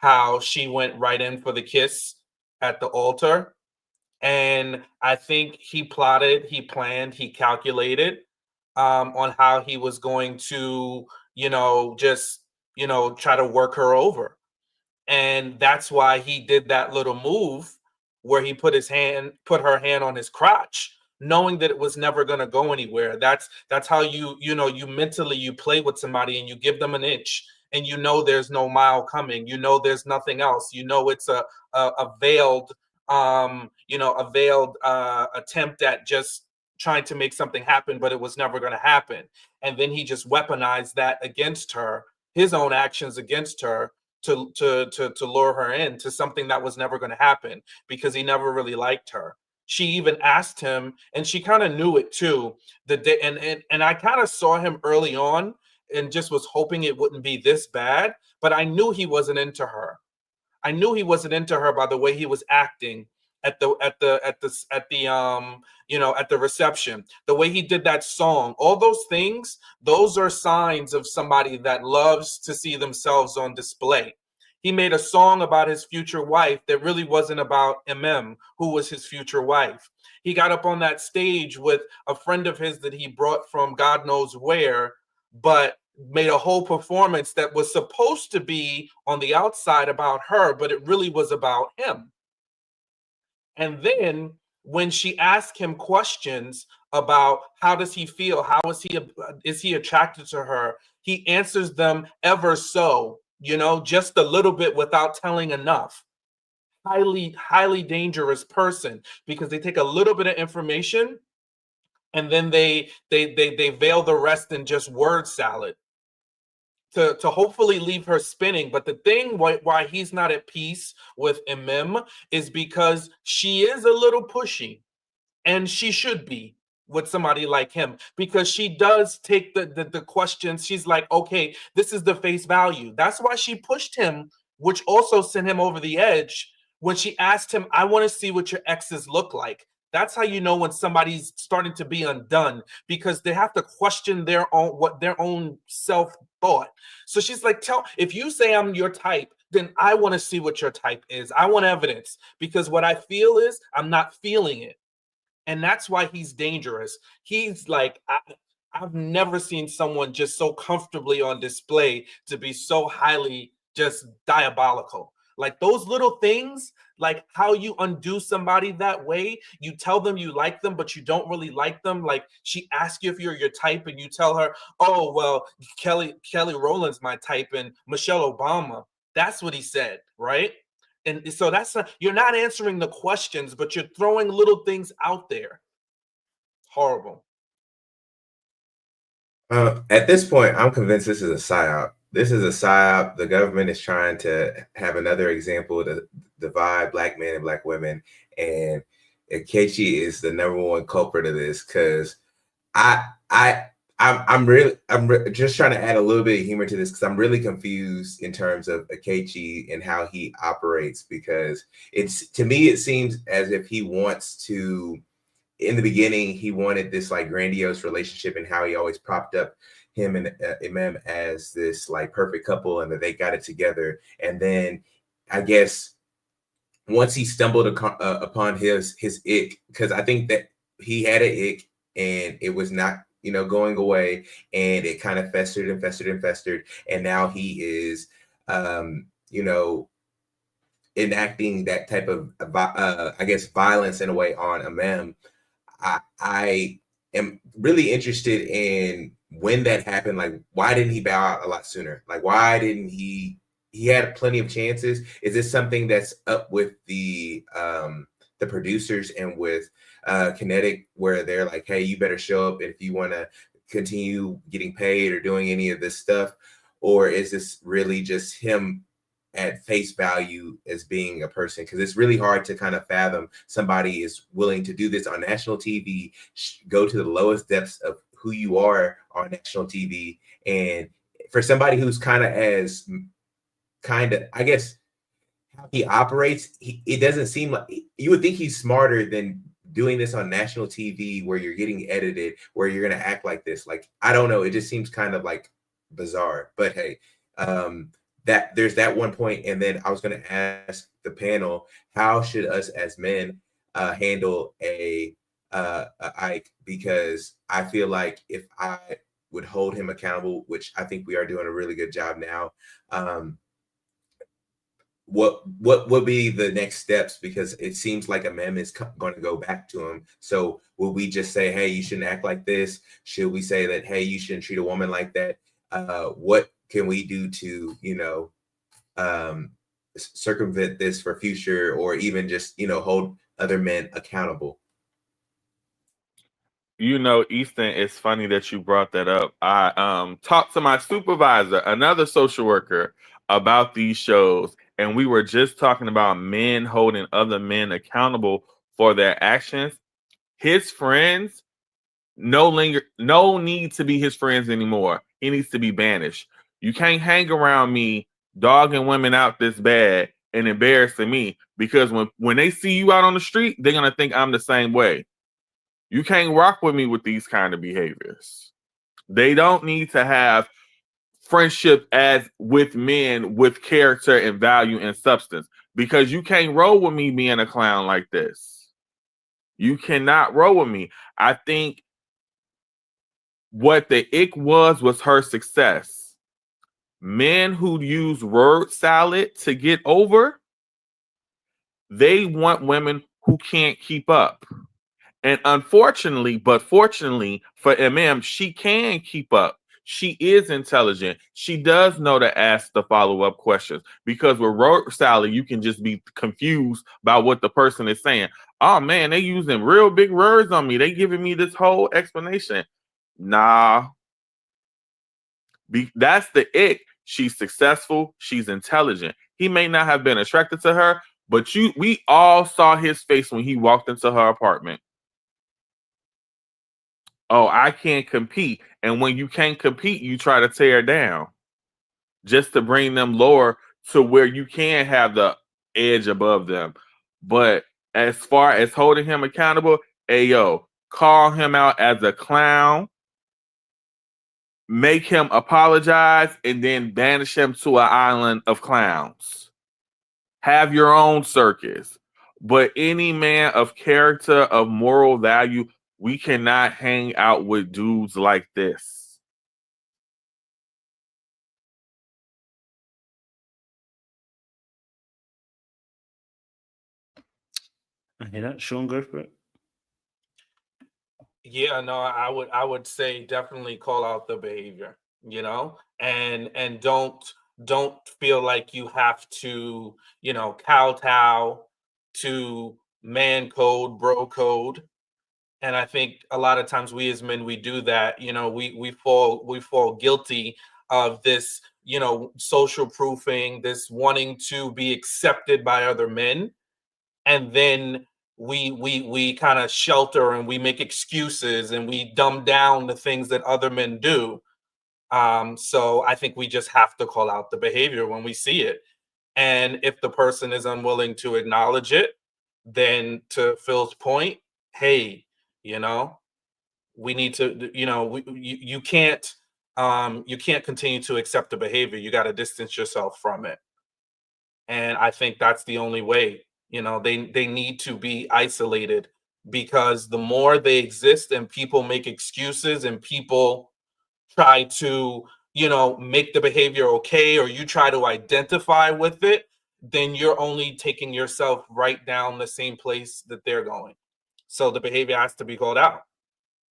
how she went right in for the kiss at the altar. And I think he plotted, he planned, he calculated on how he was going to, just, try to work her over. And that's why he did that little move where he put her hand on his crotch, knowing that it was never going to go anywhere. That's how you mentally, you play with somebody and you give them an inch, and there's no mile coming. There's nothing else. It's a veiled attempt at just trying to make something happen, but it was never going to happen. And then he just weaponized that against her, his own actions against her, to lure her into something that was never going to happen, because he never really liked her. She even asked him, and she kind of knew it too, the day, and I kind of saw him early on and just was hoping it wouldn't be this bad, but I knew he wasn't into her. I knew he wasn't into her by the way he was acting at the reception, the way he did that song, all those things. Those are signs of somebody that loves to see themselves on display. He made a song about his future wife that really wasn't about Emem, who was his future wife. He got up on that stage with a friend of his that he brought from God knows where, but made a whole performance that was supposed to be on the outside about her, but it really was about him. And then when she asked him questions about how does he feel, is he attracted to her, he answers them ever so, just a little bit without telling enough. Highly, highly dangerous person, because they take a little bit of information and then they veil the rest in just word salad to hopefully leave her spinning. But the thing why he's not at peace with Emem is because she is a little pushy, and she should be with somebody like him, because she does take the questions. She's like, okay, this is the face value. That's why she pushed him, which also sent him over the edge when she asked him, I want to see what your exes look like. That's how you know when somebody's starting to be undone, because they have to question their own self-thought. So she's like, if you say I'm your type, then I want to see what your type is. I want evidence, because what I feel is I'm not feeling it. And that's why he's dangerous. He's like, I've never seen someone just so comfortably on display to be so highly just diabolical. Like those little things, like how you undo somebody that way. You tell them you like them, but you don't really like them. Like she asks you if you're your type, and you tell her, oh, well, Kelly Rowland's my type and Michelle Obama. That's what he said, right? And so you're not answering the questions, but you're throwing little things out there. Horrible. At this point, I'm convinced this is a psyop. This is a psyop. The government is trying to have another example to divide black men and black women, and Ikechi is the #1 culprit of this. Because I'm just trying to add a little bit of humor to this, because I'm really confused in terms of Ikechi and how he operates. Because to me it seems as if he wants to. In the beginning, he wanted this like grandiose relationship, and how he always propped up him and Emem as this like perfect couple, and that they got it together. And then I guess once he stumbled upon his ick, because I think that he had an ick and it was not, going away, and it kind of festered and festered and festered. And now he is, enacting that type of, I guess, violence in a way on Emem. I am really interested in when that happened. Like, why didn't he bow out a lot sooner? Like, why didn't he had plenty of chances. Is this something that's up with the producers and with Kinetic, where they're like, hey, you better show up if you want to continue getting paid or doing any of this stuff? Or is this really just him at face value as being a person? Because it's really hard to kind of fathom somebody is willing to do this on national TV, go to the lowest depths of who you are on national TV. And for somebody who's I guess how he operates, it doesn't seem like, you would think he's smarter than doing this on national TV where you're getting edited, where you're going to act like this. Like, I don't know. It just seems kind of like bizarre, but hey, that there's that one point, and then I was going to ask the panel, how should us as men handle a Ike? Because I feel like if I would hold him accountable, which I think we are doing a really good job now, what would be the next steps? Because it seems like Emem is going to go back to him. So will we just say, hey, you shouldn't act like this? Should we say that, hey, you shouldn't treat a woman like that? What can we do to, circumvent this for future, or even just, hold other men accountable? Easton, it's funny that you brought that up. I talked to my supervisor, another social worker, about these shows, and we were just talking about men holding other men accountable for their actions. His friends no need to be his friends anymore. He needs to be banished. You can't hang around me dogging women out this bad and embarrassing me, because when they see you out on the street, they're gonna think I'm the same way. You can't rock with me with these kind of behaviors. They don't need to have friendship as with men with character and value and substance, because you can't roll with me being a clown like this. You cannot roll with me. I think what the ick was her success. Men who use word salad to get over, they want women who can't keep up. And unfortunately, but fortunately for Emem, she can keep up. She is intelligent. She does know to ask the follow-up questions, because with word salad, you can just be confused by what the person is saying. Oh man, they using real big words on me. They giving me this whole explanation. Nah. That's the ick. She's successful. She's intelligent. He may not have been attracted to her, but we all saw his face when he walked into her apartment. Oh, I can't compete. And when you can't compete, you try to tear down just to bring them lower to where you can have the edge above them. But as far as holding him accountable, ayo, call him out as a clown, make him apologize, and then banish him to an island of clowns. Have your own circus. But any man of character, of moral value, we cannot hang out with dudes like this. I hear that. Sean, go for it. Yeah, no, I would say definitely call out the behavior, and don't feel like you have to, kowtow to man code, bro code. And I think a lot of times we as men, we do that. We fall guilty of this, social proofing, this wanting to be accepted by other men, and then we kind of shelter and we make excuses and we dumb down the things that other men do. So I think we just have to call out the behavior when we see it. And if the person is unwilling to acknowledge it, then to Phil's point, hey, we need to, you can't continue to accept the behavior. You got to distance yourself from it. And I think that's the only way. They need to be isolated, because the more they exist and people make excuses and people try to, make the behavior okay, or you try to identify with it, then you're only taking yourself right down the same place that they're going. So the behavior has to be called out.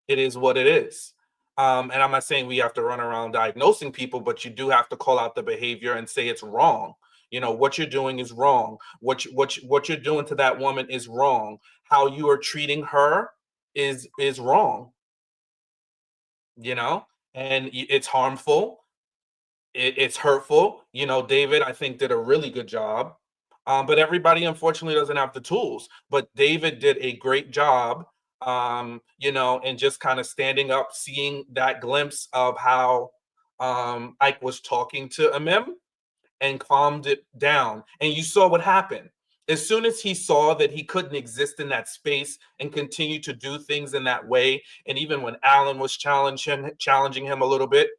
It is what it is. And I'm not saying we have to run around diagnosing people, but you do have to call out the behavior and say it's wrong. What you're doing is wrong. What you're doing to that woman is wrong. How you are treating her is wrong. And it's harmful. It's hurtful. David, I think, did a really good job. But everybody, unfortunately, doesn't have the tools. But David did a great job, and just kind of standing up, seeing that glimpse of how Ike was talking to Emem, and calmed it down. And you saw what happened. As soon as he saw that he couldn't exist in that space and continue to do things in that way, and even when Alan was challenging him a little bit,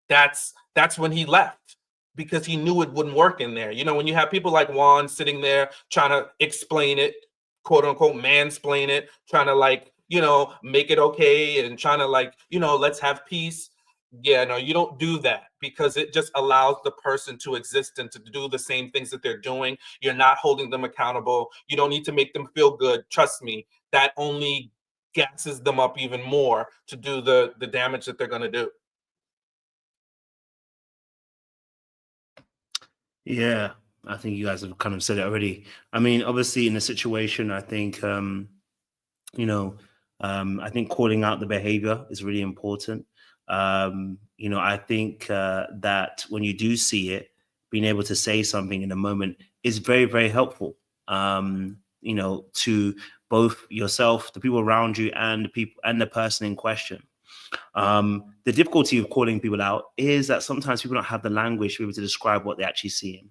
that's when he left. because he knew it wouldn't work in there. You know, when you have people like Juan sitting there trying to explain it, quote unquote, mansplain it, trying to like, you know, make it okay and trying to like, you know, let's have peace. Yeah, no, you don't do that because it just allows the person to exist and to do the same things that they're doing. You're not holding them accountable. You don't need to make them feel good. Trust me, that only gasses them up even more to do the damage that they're going to do. Yeah, I think you guys have kind of said it already. I mean, obviously, in a situation, I think, you know, I think calling out the behavior is really important. You know, I think that when you do see it, being able to say something in a moment is very, very helpful. You know, to both yourself, the people around you, and the people and the person in question. The difficulty of calling people out is that sometimes people don't have the language to be able to describe what they're actually seeing.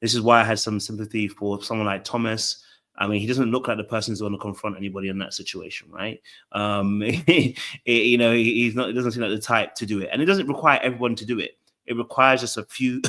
This is why I had some sympathy for someone like Thomas. I mean, he doesn't look like the person who's going to confront anybody in that situation, right? You know, he's not. It doesn't seem like the type to do it, and it doesn't require everyone to do it. It requires just a few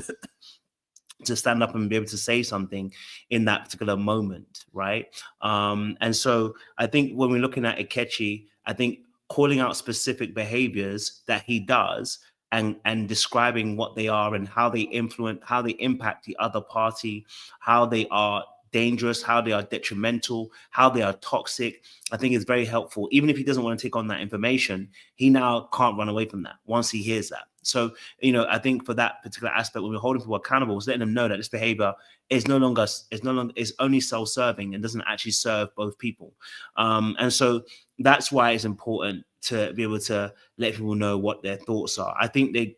to stand up and be able to say something in that particular moment, right? And so I think when we're looking at Ikechi, I think calling out specific behaviors that he does and describing what they are and how they influence, how they impact the other party, how they are dangerous, how they are detrimental, how they are toxic, I think is very helpful. Even if he doesn't want to take on that information, he now can't run away from that once he hears that. So, you know, I think for that particular aspect, when we're holding people accountable, is letting them know that this behavior is is only self-serving and doesn't actually serve both people. And so that's why it's important to be able to let people know what their thoughts are. I think they,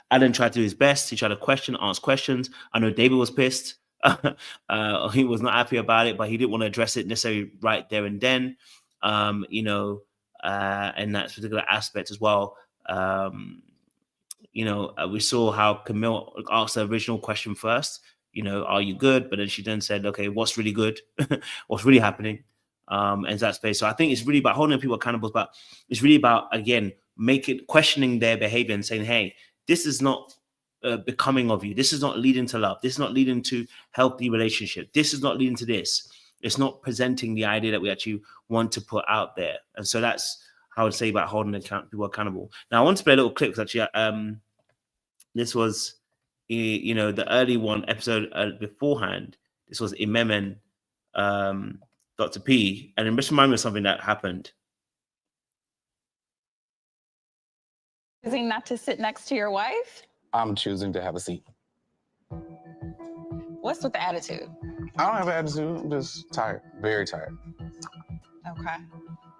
Alan tried to do his best. He tried to ask questions. I know David was pissed. He was not happy about it, but he didn't want to address it necessarily right there and then. In that particular aspect as well. We saw how Camille asked the original question first. You know, are you good? But then she then said, okay, what's really good? What's really happening? In that space. So I think it's really about holding people accountable, but it's really about, again, questioning their behavior and saying, hey, this is not becoming of you. This is not leading to love. This is not leading to healthy relationship. This is not leading to this. It's not presenting the idea that we actually want to put out there. And so that's how I would say about holding people accountable. Now, I want to play a little clip because actually, this was, the early one episode beforehand. This was Emem and Dr. P. And it just reminded me of something that happened. Choosing not to sit next to your wife? I'm choosing to have a seat. What's with the attitude? I don't have an attitude. I'm just tired. Very tired. Okay.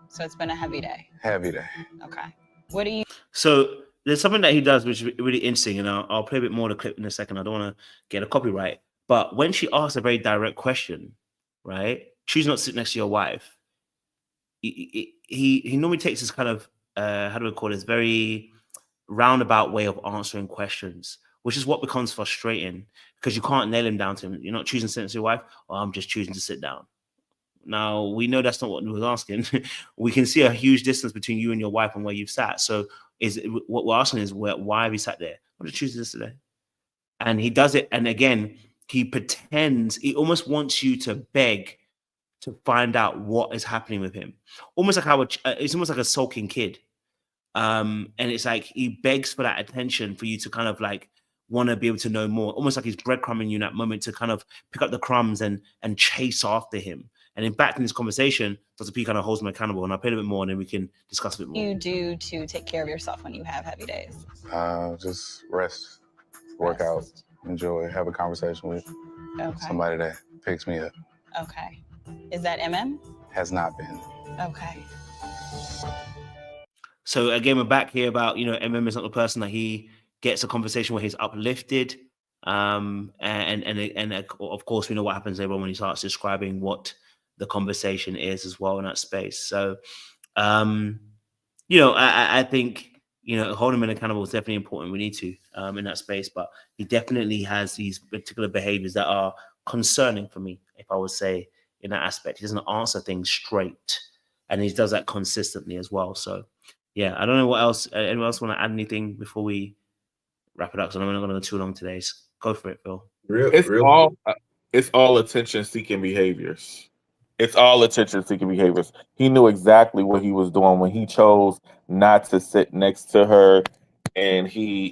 So it's been a heavy day. Heavy day. Okay. What do you... So there's something that he does which is really interesting, and I'll play a bit more of the clip in a second. I don't want to get a copyright. But when she asks a very direct question, right? Choose not to sit next to your wife. He normally takes this kind of, how do we call this, very roundabout way of answering questions, which is what becomes frustrating because you can't nail him down to him. You're not choosing to sit next to your wife, or I'm just choosing to sit down. Now, we know that's not what he was asking. We can see a huge distance between you and your wife and where you've sat. So what we're asking is, why have you sat there? I'm just choosing this today. And he does it. And again, he pretends, he almost wants you to beg to find out what is happening with him. Almost like it's almost like a sulking kid. And it's like he begs for that attention for you to kind of like want to be able to know more. Almost like he's breadcrumbing you in that moment to kind of pick up the crumbs and chase after him. And in fact, in this conversation, Dr. P kind of holds him accountable, and I'll play a bit more and then we can discuss a bit more. You do to take care of yourself when you have heavy days? Just rest, work out, enjoy, have a conversation with somebody that picks me up. Okay. Is that Emem? Has not been. Okay. So again, we're back here about, Emem is not the person that he gets a conversation where he's uplifted. And of course, we know what happens there when he starts describing what the conversation is as well in that space. So, I think, holding him accountable is definitely important. We need to in that space, but he definitely has these particular behaviors that are concerning for me, if I would say, in that aspect. He doesn't answer things straight, and he does that consistently as well. So, yeah, I don't know what else. Anyone else want to add anything before we wrap it up? So I'm not going to go too long today. So go for it, Phil. It's all attention seeking behaviors. It's all attention seeking behaviors. He knew exactly what he was doing when he chose not to sit next to her, and he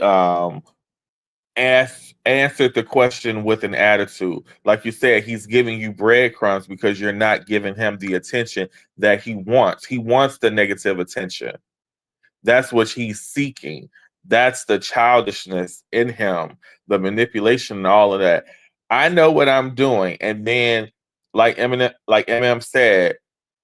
answered the question with an attitude. Like you said, he's giving you breadcrumbs because you're not giving him the attention that he wants. He wants the negative attention. That's what he's seeking. That's the childishness in him, the manipulation and all of that. I know what I'm doing. And then, like Emem said,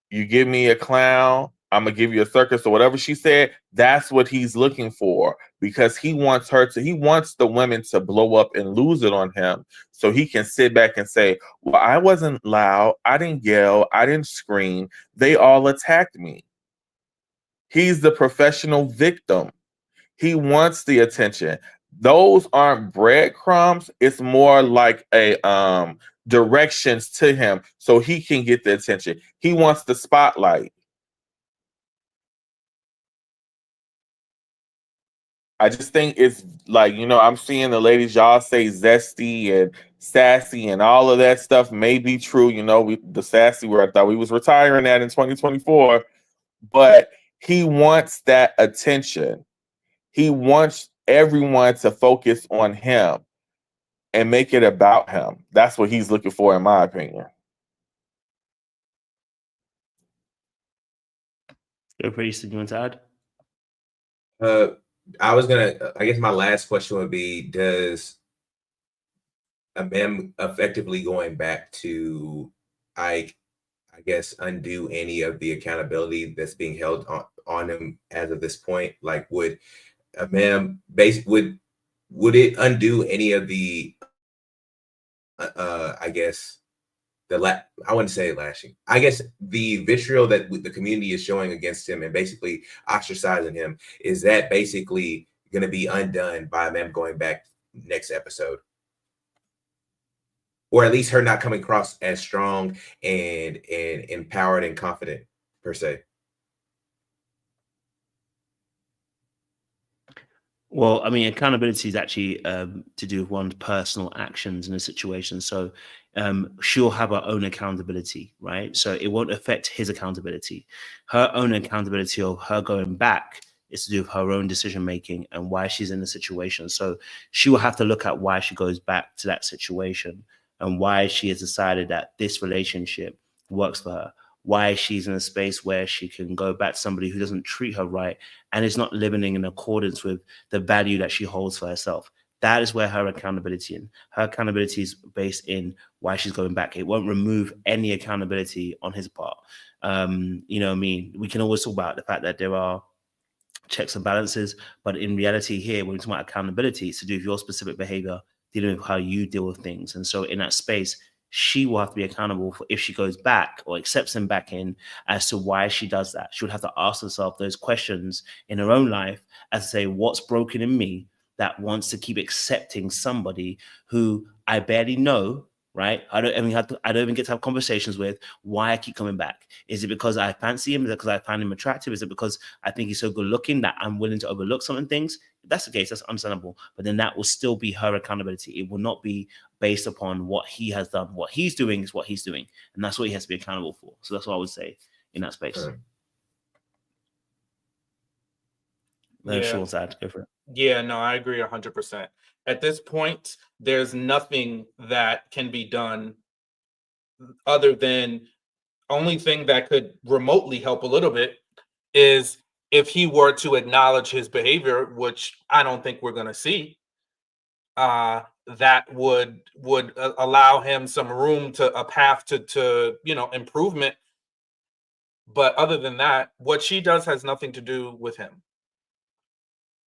you give me a clown, I'm gonna give you a circus or whatever she said. That's what he's looking for, because he wants the women to blow up and lose it on him, so he can sit back and say, well, I wasn't loud, I didn't yell, I didn't scream, they all attacked me. He's the professional victim. He wants the attention. Those aren't breadcrumbs. It's more like a directions to him so he can get the attention. He wants the spotlight. I just think it's like, I'm seeing the ladies, y'all say zesty and sassy and all of that stuff may be true. The sassy word, I thought we was retiring that in 2024, but he wants that attention. He wants everyone to focus on him and make it about him. That's what he's looking for, in my opinion. Go for it. You want to add? I guess my last question would be, does Emem effectively going back to Ike, I guess, undo any of the accountability that's being held on him as of this point? Like, would Emem would it undo any of the I guess I wouldn't say lashing. I guess the vitriol that the community is showing against him and basically ostracizing him, is that basically going to be undone by Emem going back next episode? Or at least her not coming across as strong and empowered and confident, per se? Well, I mean, accountability is actually to do with one's personal actions in a situation. So she'll have her own accountability, right? So it won't affect his accountability. Her own accountability of her going back is to do with her own decision making and why she's in the situation. So she will have to look at why she goes back to that situation and why she has decided that this relationship works for her. Why she's in a space where she can go back to somebody who doesn't treat her right and is not living in accordance with the value that she holds for herself. That is where her accountability in. Her accountability is based in why she's going back. It won't remove any accountability on his part. You know what I mean? We can always talk about the fact that there are checks and balances, but in reality here, when we talk about accountability, it's to do with your specific behavior, dealing with how you deal with things. And so in that space, she will have to be accountable for if she goes back or accepts him back in as to why she does that. She would have to ask herself those questions in her own life as to say, what's broken in me that wants to keep accepting somebody who I barely know, right? I don't even get to have conversations with. Why I keep coming back? Is it because I fancy him? Is it because I find him attractive? Is it because I think he's so good looking that I'm willing to overlook certain things? If that's the case, that's understandable. But then that will still be her accountability. It will not be based upon what he has done. What he's doing is what he's doing. And that's what he has to be accountable for. So that's what I would say in that space. Yeah. Sean's ad, go for it. Yeah, no, I agree 100%. At this point, there's nothing that can be done other than only thing that could remotely help a little bit is if he were to acknowledge his behavior, which I don't think we're going to see. That would allow him some room to a path to improvement. But other than that, what she does has nothing to do with him.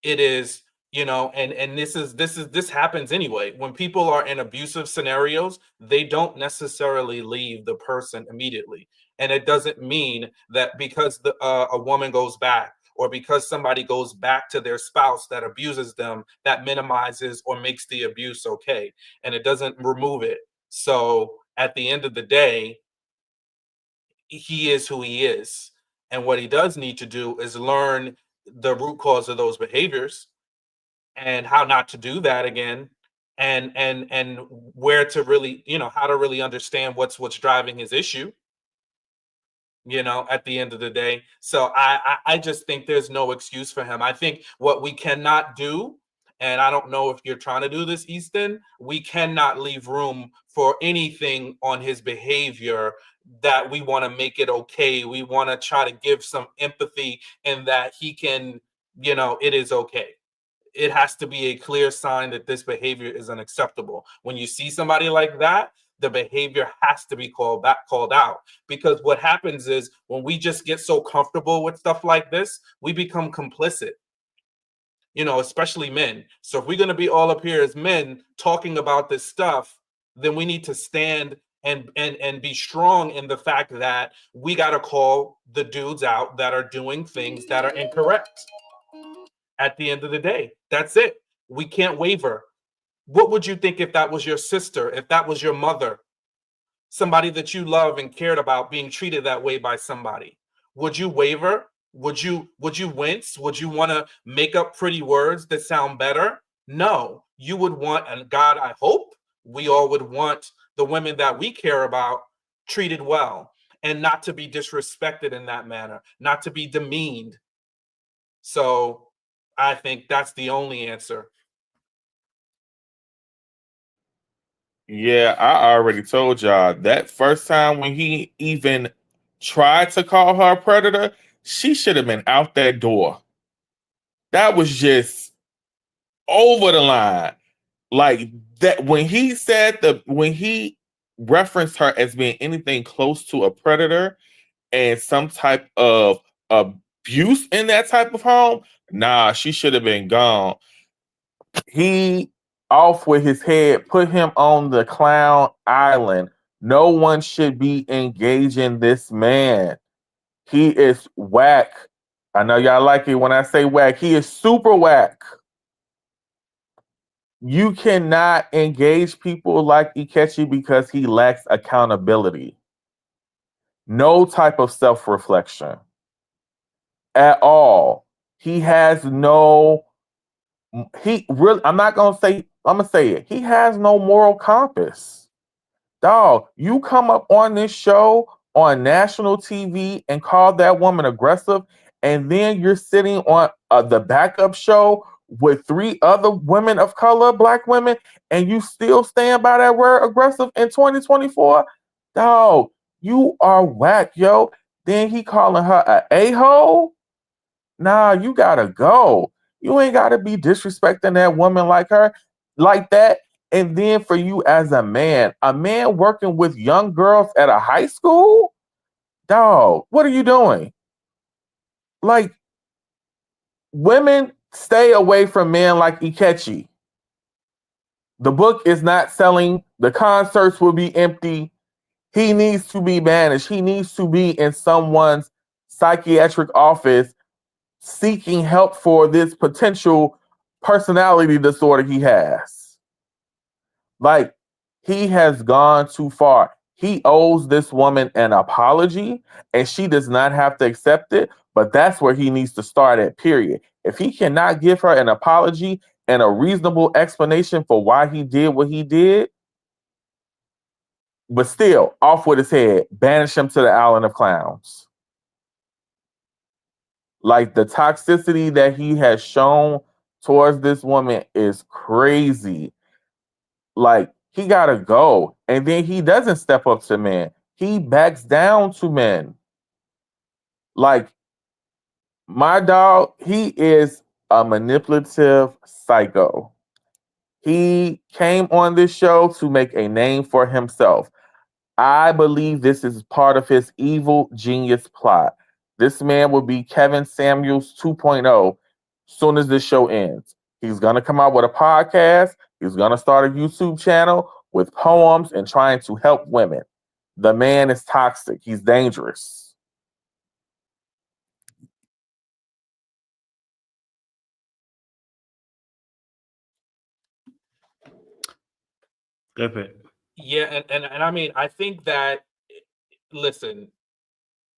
It is, and this happens anyway. When people are in abusive scenarios, they don't necessarily leave the person immediately. And it doesn't mean that because a woman goes back or because somebody goes back to their spouse that abuses them, that minimizes or makes the abuse okay. And it doesn't remove it. So at the end of the day, he is who he is. And what he does need to do is learn the root cause of those behaviors and how not to do that again, and where to really, how to really understand what's driving his issue, at the end of the day. So I just think there's no excuse for him. I think what we cannot do, and I don't know if you're trying to do this, Easton, we cannot leave room for anything on his behavior that we want to make it okay. We want to try to give some empathy and that he can, it is okay. It has to be a clear sign that this behavior is unacceptable. When you see somebody like that, the behavior has to be called out, because what happens is when we just get so comfortable with stuff like this, we become complicit, especially men. So if we're going to be all up here as men talking about this stuff, then we need to stand and be strong in the fact that we got to call the dudes out that are doing things that are incorrect. At the end of the day, that's it. We can't waver. What would you think if that was your sister, if that was your mother, somebody that you love and cared about being treated that way by somebody? Would you waver? Would you wince? Would you want to make up pretty words that sound better? No, you would want, and God, I hope we all would want the women that we care about treated well and not to be disrespected in that manner, not to be demeaned. So I think that's the only answer. Yeah, I already told y'all that first time when he even tried to call her a predator, she should have been out that door. That was just over the line. Like that when he referenced her as being anything close to a predator and some type of abuse in that type of home, nah, she should have been gone. He off with his head, put him on the clown island. No one should be engaging this man. He is whack. I know y'all like it when I say whack. He is super whack. You cannot engage people like Ikechi because he lacks accountability. No type of self-reflection at all. He has no, I'm gonna say it. He has no moral compass. Dog, you come up on this show on national TV and call that woman aggressive, and then you're sitting on the backup show with 3 other women of color, black women, and you still stand by that word aggressive in 2024? Dog, you are whack, yo. Then he calling her a a-hole? Nah, you gotta go. You ain't gotta be disrespecting that woman like that. And then for you as a man working with young girls at a high school, dog, what are you doing? Like, women stay away from men like Ikechi. The book is not selling. The concerts will be empty. He needs to be banished. He needs to be in someone's psychiatric office seeking help for this potential personality disorder he has. Like, he has gone too far. He owes this woman an apology, and she does not have to accept it, but that's where he needs to start at, period. If he cannot give her an apology and a reasonable explanation for why he did what he did, but still, off with his head, banish him to the island of clowns. Like, the toxicity that he has shown towards this woman is crazy. Like, he gotta go. And then he doesn't step up to men. He backs down to men. Like, my dog, he is a manipulative psycho. He came on this show to make a name for himself. I believe this is part of his evil genius plot. This man will be Kevin Samuels 2.0 soon as this show ends. He's going to come out with a podcast. He's going to start a YouTube channel with poems and trying to help women. The man is toxic. He's dangerous. Go for it. Yeah, and I mean, I think that, listen,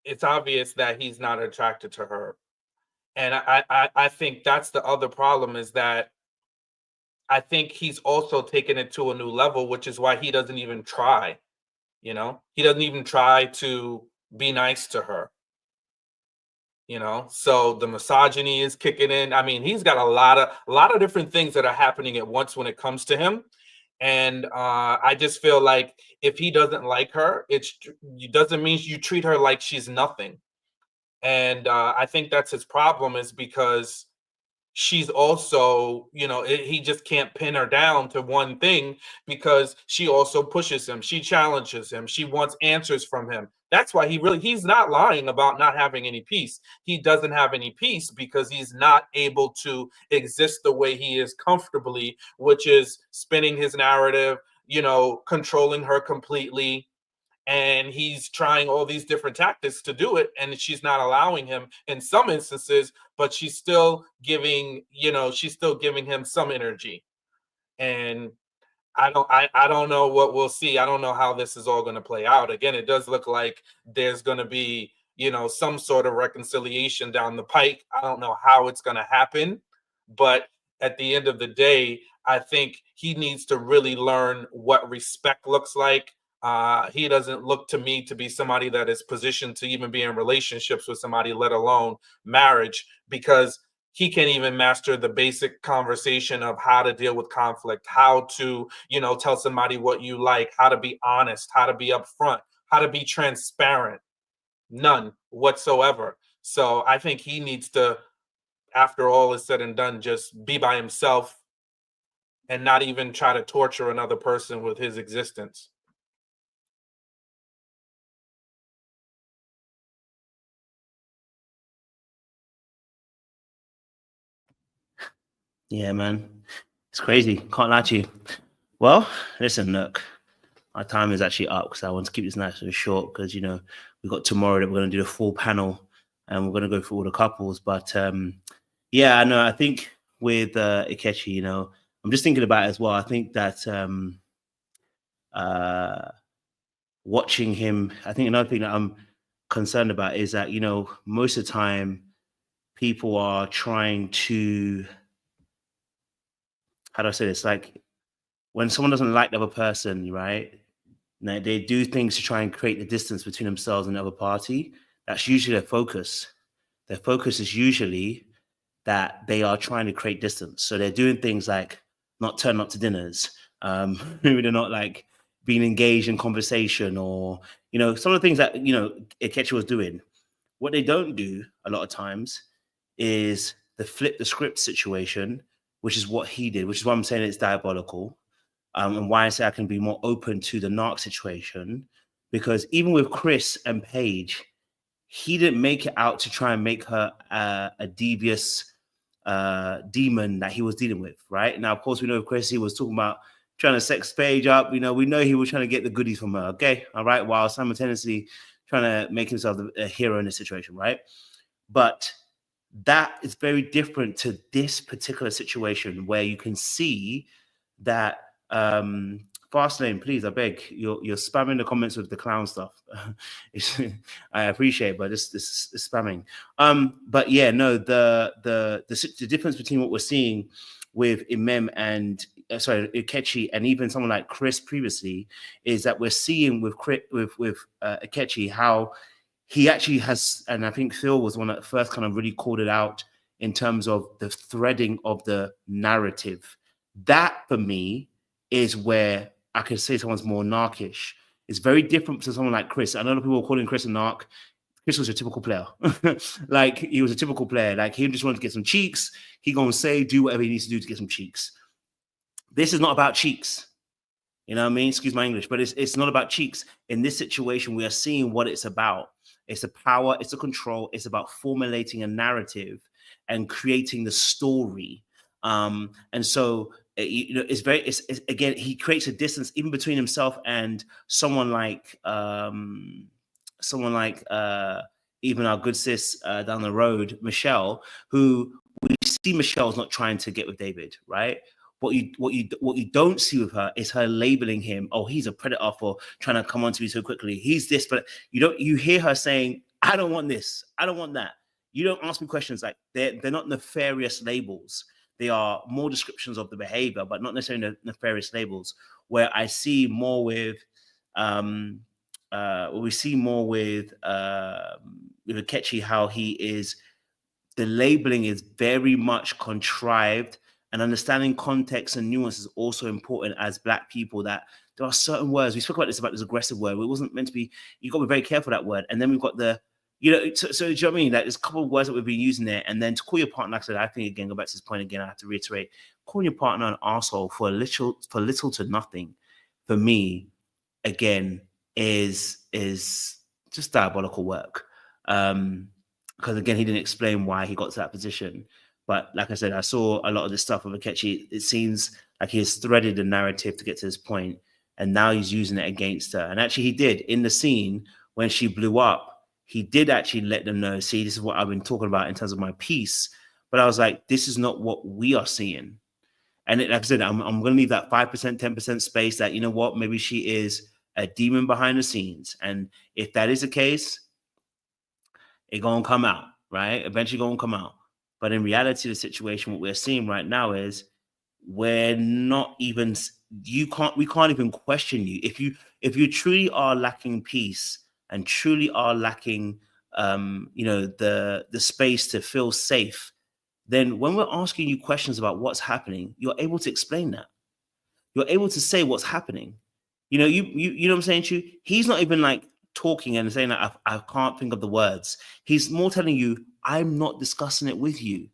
it's obvious that he's not attracted to her. And I think that's the other problem, is that I think he's also taken it to a new level, which is why he doesn't even try. You know, he doesn't even try to be nice to her. You know, so the misogyny is kicking in. I mean, he's got a lot of different things that are happening at once when it comes to him. And I just feel like if he doesn't like her, it doesn't mean you treat her like she's nothing. And I think that's his problem, is because she's also, you know, he just can't pin her down to one thing, because she also pushes him. She challenges him. She wants answers from him. That's why he's not lying about not having any peace. He doesn't have any peace because he's not able to exist the way he is comfortably, which is spinning his narrative, you know, controlling her completely. And he's trying all these different tactics to do it, and she's not allowing him in some instances, but she's still giving him some energy. And I don't know what we'll see. I don't know how this is all going to play out. Again, it does look like there's going to be, you know, some sort of reconciliation down the pike. I don't know how it's going to happen, but at the end of the day, I think he needs to really learn what respect looks like. He doesn't look to me to be somebody that is positioned to even be in relationships with somebody, let alone marriage, because he can't even master the basic conversation of how to deal with conflict, how to, you know, tell somebody what you like, how to be honest, how to be upfront, how to be transparent. None whatsoever. So I think he needs to, after all is said and done, just be by himself and not even try to torture another person with his existence. Yeah, man. It's crazy. Can't lie to you. Well, listen, look, our time is actually up because I want to keep this nice and short because, you know, we've got tomorrow that we're going to do the full panel and we're going to go through all the couples. But yeah, I know. I think with Ikechi, you know, I'm just thinking about it as well. I think that watching him, I think another thing that I'm concerned about is that, you know, most of the time people are trying to, how do I say this? Like when someone doesn't like the other person, right? They do things to try and create the distance between themselves and the other party. That's usually their focus. Their focus is usually that they are trying to create distance. So they're doing things like not turning up to dinners. Maybe they're not like being engaged in conversation, or, you know, some of the things that, you know, Ikechi was doing. What they don't do a lot of times is the flip the script situation, which is what he did, which is why I'm saying it's diabolical. And why I say I can be more open to the NARC situation, because even with Chris and Paige, he didn't make it out to try and make her a devious demon that he was dealing with, right? Now, of course, we know Chris, he was talking about trying to sex Paige up. You know, we know he was trying to get the goodies from her, okay? All right, while simultaneously trying to make himself a hero in this situation, right? But that is very different to this particular situation where you can see that Fastlane, please, I beg, you're spamming the comments with the clown stuff. I appreciate, but this is spamming. But yeah, no, the difference between what we're seeing with Emem and Ikechi, and even someone like Chris previously, is that we're seeing with Ikechi how he actually has, and I think Phil was one that first kind of really called it out in terms of the threading of the narrative. That for me is where I can say someone's more narcish. It's very different to someone like Chris. I know people are calling Chris a narc. Chris was a typical player. Like, he was a typical player. Like, he just wanted to get some cheeks. He gonna do whatever he needs to do to get some cheeks. This is not about cheeks. You know what I mean? Excuse my English, but it's not about cheeks. In this situation, we are seeing what it's about. It's a power, it's a control, it's about formulating a narrative and creating the story. And so, you know, it's again, he creates a distance even between himself and someone like even our good sis down the road, Michelle, who we see Michelle's not trying to get with David, right? What you don't see with her is her labeling him, oh, he's a predator for trying to come onto me so quickly. He's this, but you hear her saying, I don't want this, I don't want that. you don't ask me questions like they're not nefarious labels. They are more descriptions of the behavior, but not necessarily nefarious labels. Where I see more with, we see more with Ikechi, how he is, the labeling is very much contrived, and understanding context and nuance is also important as Black people. That there are certain words, we spoke about this aggressive word. It wasn't meant to be, you got to be very careful of that word. And then we've got the, so do you know what I mean? Like there's a couple of words that we've been using there. And then to call your partner, like I said, I think again, go back to this point again, I have to reiterate, calling your partner an arsehole for little to nothing, for me, again, is just diabolical work. Because again, he didn't explain why he got to that position. But like I said, I saw a lot of this stuff with Ikechi. It seems like he has threaded the narrative to get to this point, and now he's using it against her. And actually, he did in the scene when she blew up. He did actually let them know, see, this is what I've been talking about in terms of my piece. But I was like, this is not what we are seeing. And like I said, I'm going to leave that 5%, 10% space that, you know what, maybe she is a demon behind the scenes. And if that is the case, it's going to come out, right? Eventually going to come out. But in reality, the situation, what we're seeing right now is we're not even, we can't even question you. If you truly are lacking peace and truly are lacking, the space to feel safe, then when we're asking you questions about what's happening, you're able to explain that. You're able to say what's happening. You know what I'm saying to you? He's not even like talking and saying that I can't think of the words. He's more telling you, I'm not discussing it with you.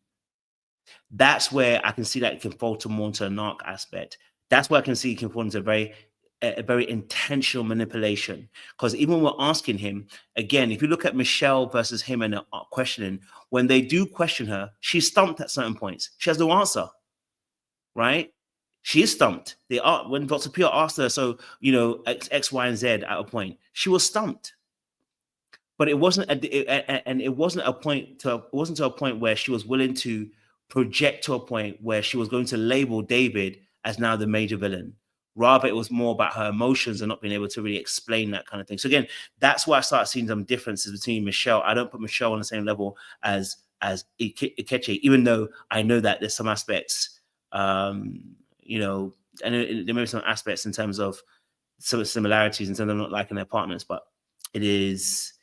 That's where I can see that it can fall to more into a NARC aspect. That's where I can see it can fall into a very intentional manipulation. Because even when we're asking him, again, if you look at Michelle versus him and questioning, when they do question her, she's stumped at certain points. She has no answer, right? She is stumped. When Dr. Pia asked her, so, X, Y, and Z at a point, she was stumped. But it wasn't to a point where she was willing to project to a point where she was going to label David as now the major villain. Rather, it was more about her emotions and not being able to really explain that kind of thing. So again, that's why I started seeing some differences between Michelle. I don't put Michelle on the same level as Ikechi, even though I know that there's some aspects, and there may be some aspects in terms of some similarities in terms of not liking their partners, but it is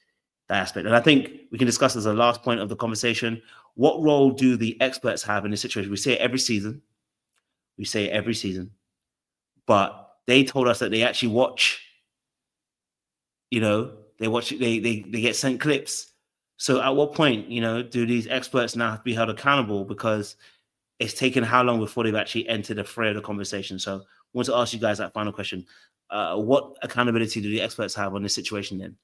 that aspect. And I think we can discuss as a last point of the conversation, what role do the experts have in this situation? We say it every season. But they told us that they actually watch, they get sent clips. So at what point, do these experts now have to be held accountable, because it's taken how long before they've actually entered the fray of the conversation? So I want to ask you guys that final question. What accountability do the experts have on this situation then?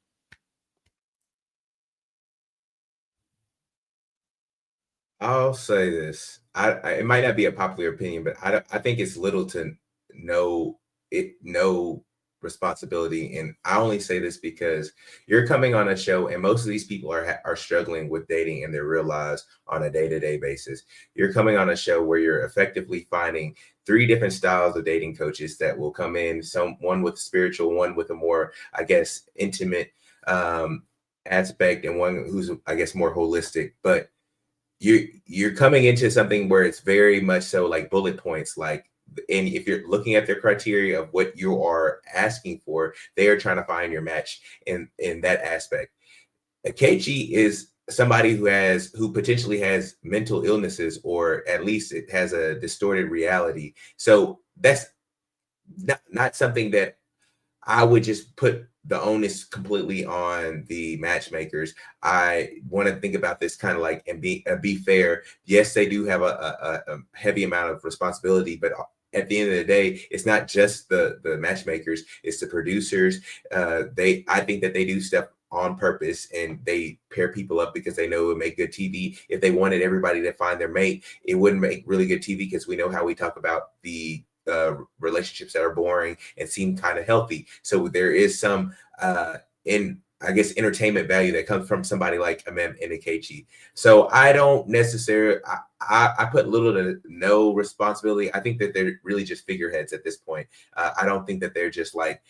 I'll say this. It might not be a popular opinion, but I think it's little to no responsibility. And I only say this because you're coming on a show, and most of these people are struggling with dating in their real lives on a day-to-day basis. You're coming on a show where you're effectively finding 3 different styles of dating coaches that will come in, one with spiritual, one with a more, I guess, intimate aspect, and one who's, I guess, more holistic. But you're coming into something where it's very much so like bullet points, like, and if you're looking at their criteria of what you are asking for, they are trying to find your match in that aspect. Ikechi is somebody who potentially has mental illnesses, or at least it has a distorted reality. So that's not something that I would just put the onus completely on the matchmakers. I want to think about this kind of like, and be fair. Yes, they do have a heavy amount of responsibility, but at the end of the day, it's not just the matchmakers, it's the producers. I think that they do stuff on purpose, and they pair people up because they know it would make good TV. If they wanted everybody to find their mate, it wouldn't make really good TV, because we know how we talk about the relationships that are boring and seem kind of healthy. So there is some entertainment value that comes from somebody like Emem and Ikechi. So I don't necessarily, I put little to no responsibility. I think that they're really just figureheads at this point. I don't think that they're just like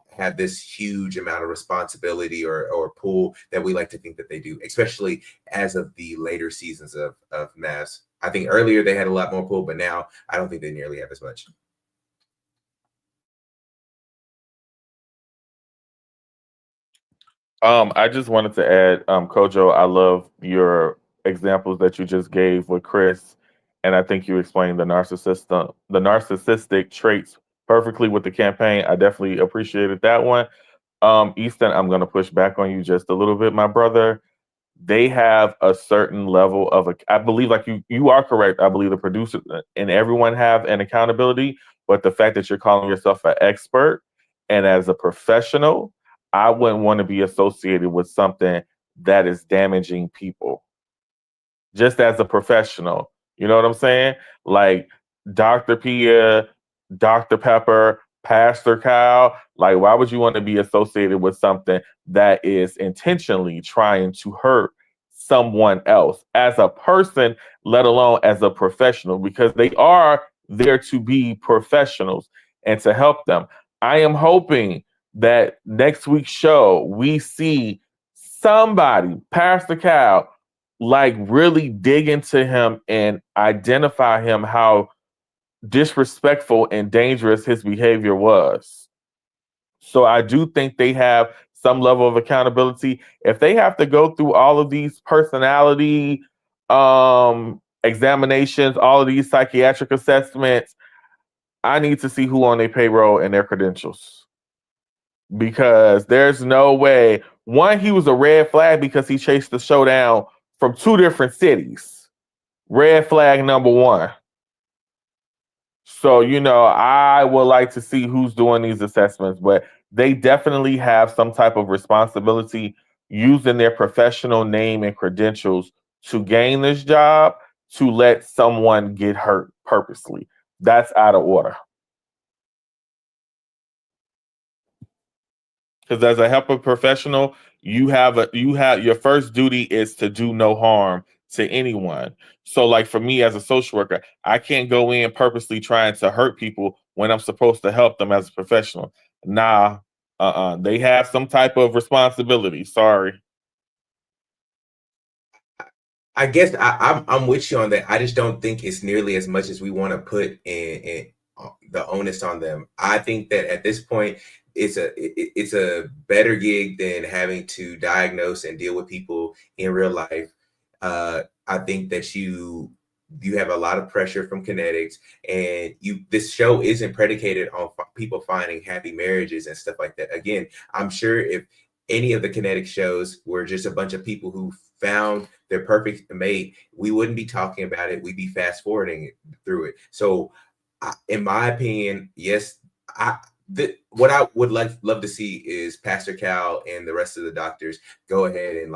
have this huge amount of responsibility or pull that we like to think that they do, especially as of the later seasons of Mavs. I think earlier they had a lot more pull, but now I don't think they nearly have as much. I just wanted to add, Kojo, I love your examples that you just gave with Chris, and I think you explained the narcissistic traits perfectly with the campaign. I definitely appreciated that one. Easton, I'm going to push back on you just a little bit, my brother. They have a certain level of, I believe, like you are correct. I believe the producer and everyone have an accountability, but the fact that you're calling yourself an expert and as a professional, I wouldn't want to be associated with something that is damaging people. Just as a professional, you know what I'm saying? Like Dr. Pia, Dr. Pepper, Pastor Kyle, like why would you want to be associated with something that is intentionally trying to hurt someone else as a person, let alone as a professional, because they are there to be professionals and to help them. I am hoping that next week's show, we see somebody, Pastor Kyle, like really dig into him and identify him how disrespectful and dangerous his behavior was. So I do think they have some level of accountability. If they have to go through all of these personality examinations, all of these psychiatric assessments, I need to see who on their payroll and their credentials. Because there's no way. One, he was a red flag because he chased the showdown from 2 different cities. Red flag number 1. So, I would like to see who's doing these assessments, but they definitely have some type of responsibility using their professional name and credentials to gain this job to let someone get hurt purposely. That's out of order. Because as a helper professional, your first duty is to do no harm to anyone. So like for me as a social worker, I can't go in purposely trying to hurt people when I'm supposed to help them as a professional. Nah, they have some type of responsibility. Sorry. I guess I'm with you on that. I just don't think it's nearly as much as we want to put in the onus on them. I think that at this point, it's a better gig than having to diagnose and deal with people in real life. I think that you have a lot of pressure from kinetics, and this show isn't predicated on people finding happy marriages and stuff like that. Again, I'm sure if any of the kinetic shows were just a bunch of people who found their perfect mate, we wouldn't be talking about it. We'd be fast forwarding through it. So in my opinion, yes, what I would love to see is Pastor Cal and the rest of the doctors go ahead and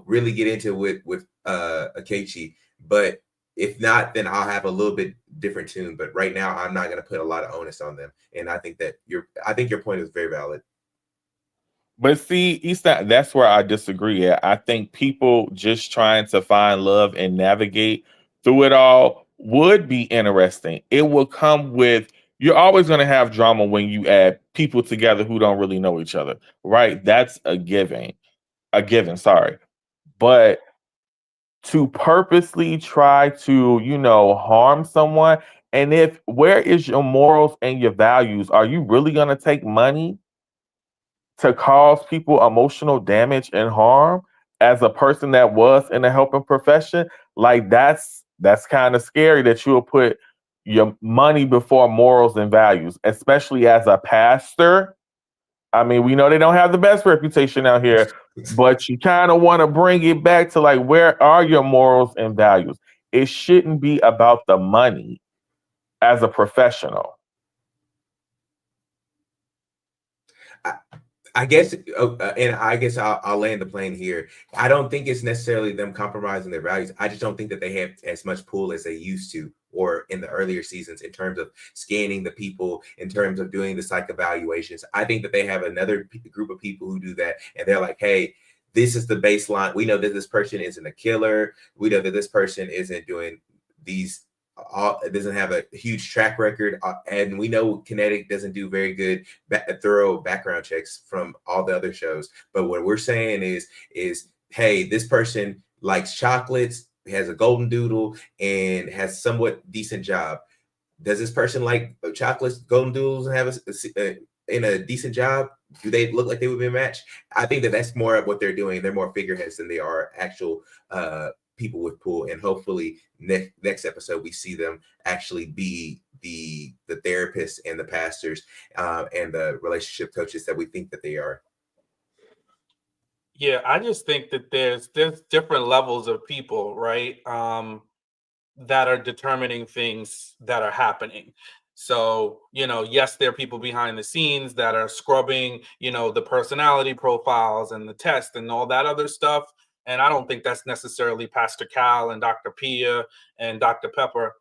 really get into with Ikechi. But if not, then I'll have a little bit different tune. But right now, I'm not going to put a lot of onus on them. And I think that your point is very valid. But see, Easton, that's where I disagree at. I think people just trying to find love and navigate through it all would be interesting. It will come with, you're always going to have drama when you add people together who don't really know each other, right? That's a given, sorry. But to purposely try to, harm someone, and where is your morals and your values? Are you really going to take money to cause people emotional damage and harm as a person that was in the helping profession? Like that's kind of scary that you'll put your money before morals and values, especially as a pastor. I mean, we know they don't have the best reputation out here, but you kind of want to bring it back to like, where are your morals and values? It shouldn't be about the money as a professional. I guess, and I guess I'll land the plane here. I don't think it's necessarily them compromising their values. I just don't think that they have as much pull as they used to, or in the earlier seasons, in terms of scanning the people, in terms of doing the psych evaluations. I think that they have another group of people who do that, and they're like, hey, this is the baseline. We know that this person isn't a killer. We know that this person isn't doing these doesn't have a huge track record, and we know Kinetic doesn't do very good thorough background checks from all the other shows. But what we're saying is hey, this person likes chocolates, has a golden doodle, and has somewhat decent job. Does this person like chocolates, golden doodles, and have in a decent job? Do they look like they would be a match? I think that's more of what they're doing. They're more figureheads than they are actual people with pull. And hopefully next episode we see them actually be the therapists and the pastors and the relationship coaches that we think that they are. Yeah, I just think that there's different levels of people, right? That are determining things that are happening. So, yes, there are people behind the scenes that are scrubbing, the personality profiles and the test and all that other stuff. And I don't think that's necessarily Pastor Cal and Dr. Pia and Dr. Pepper.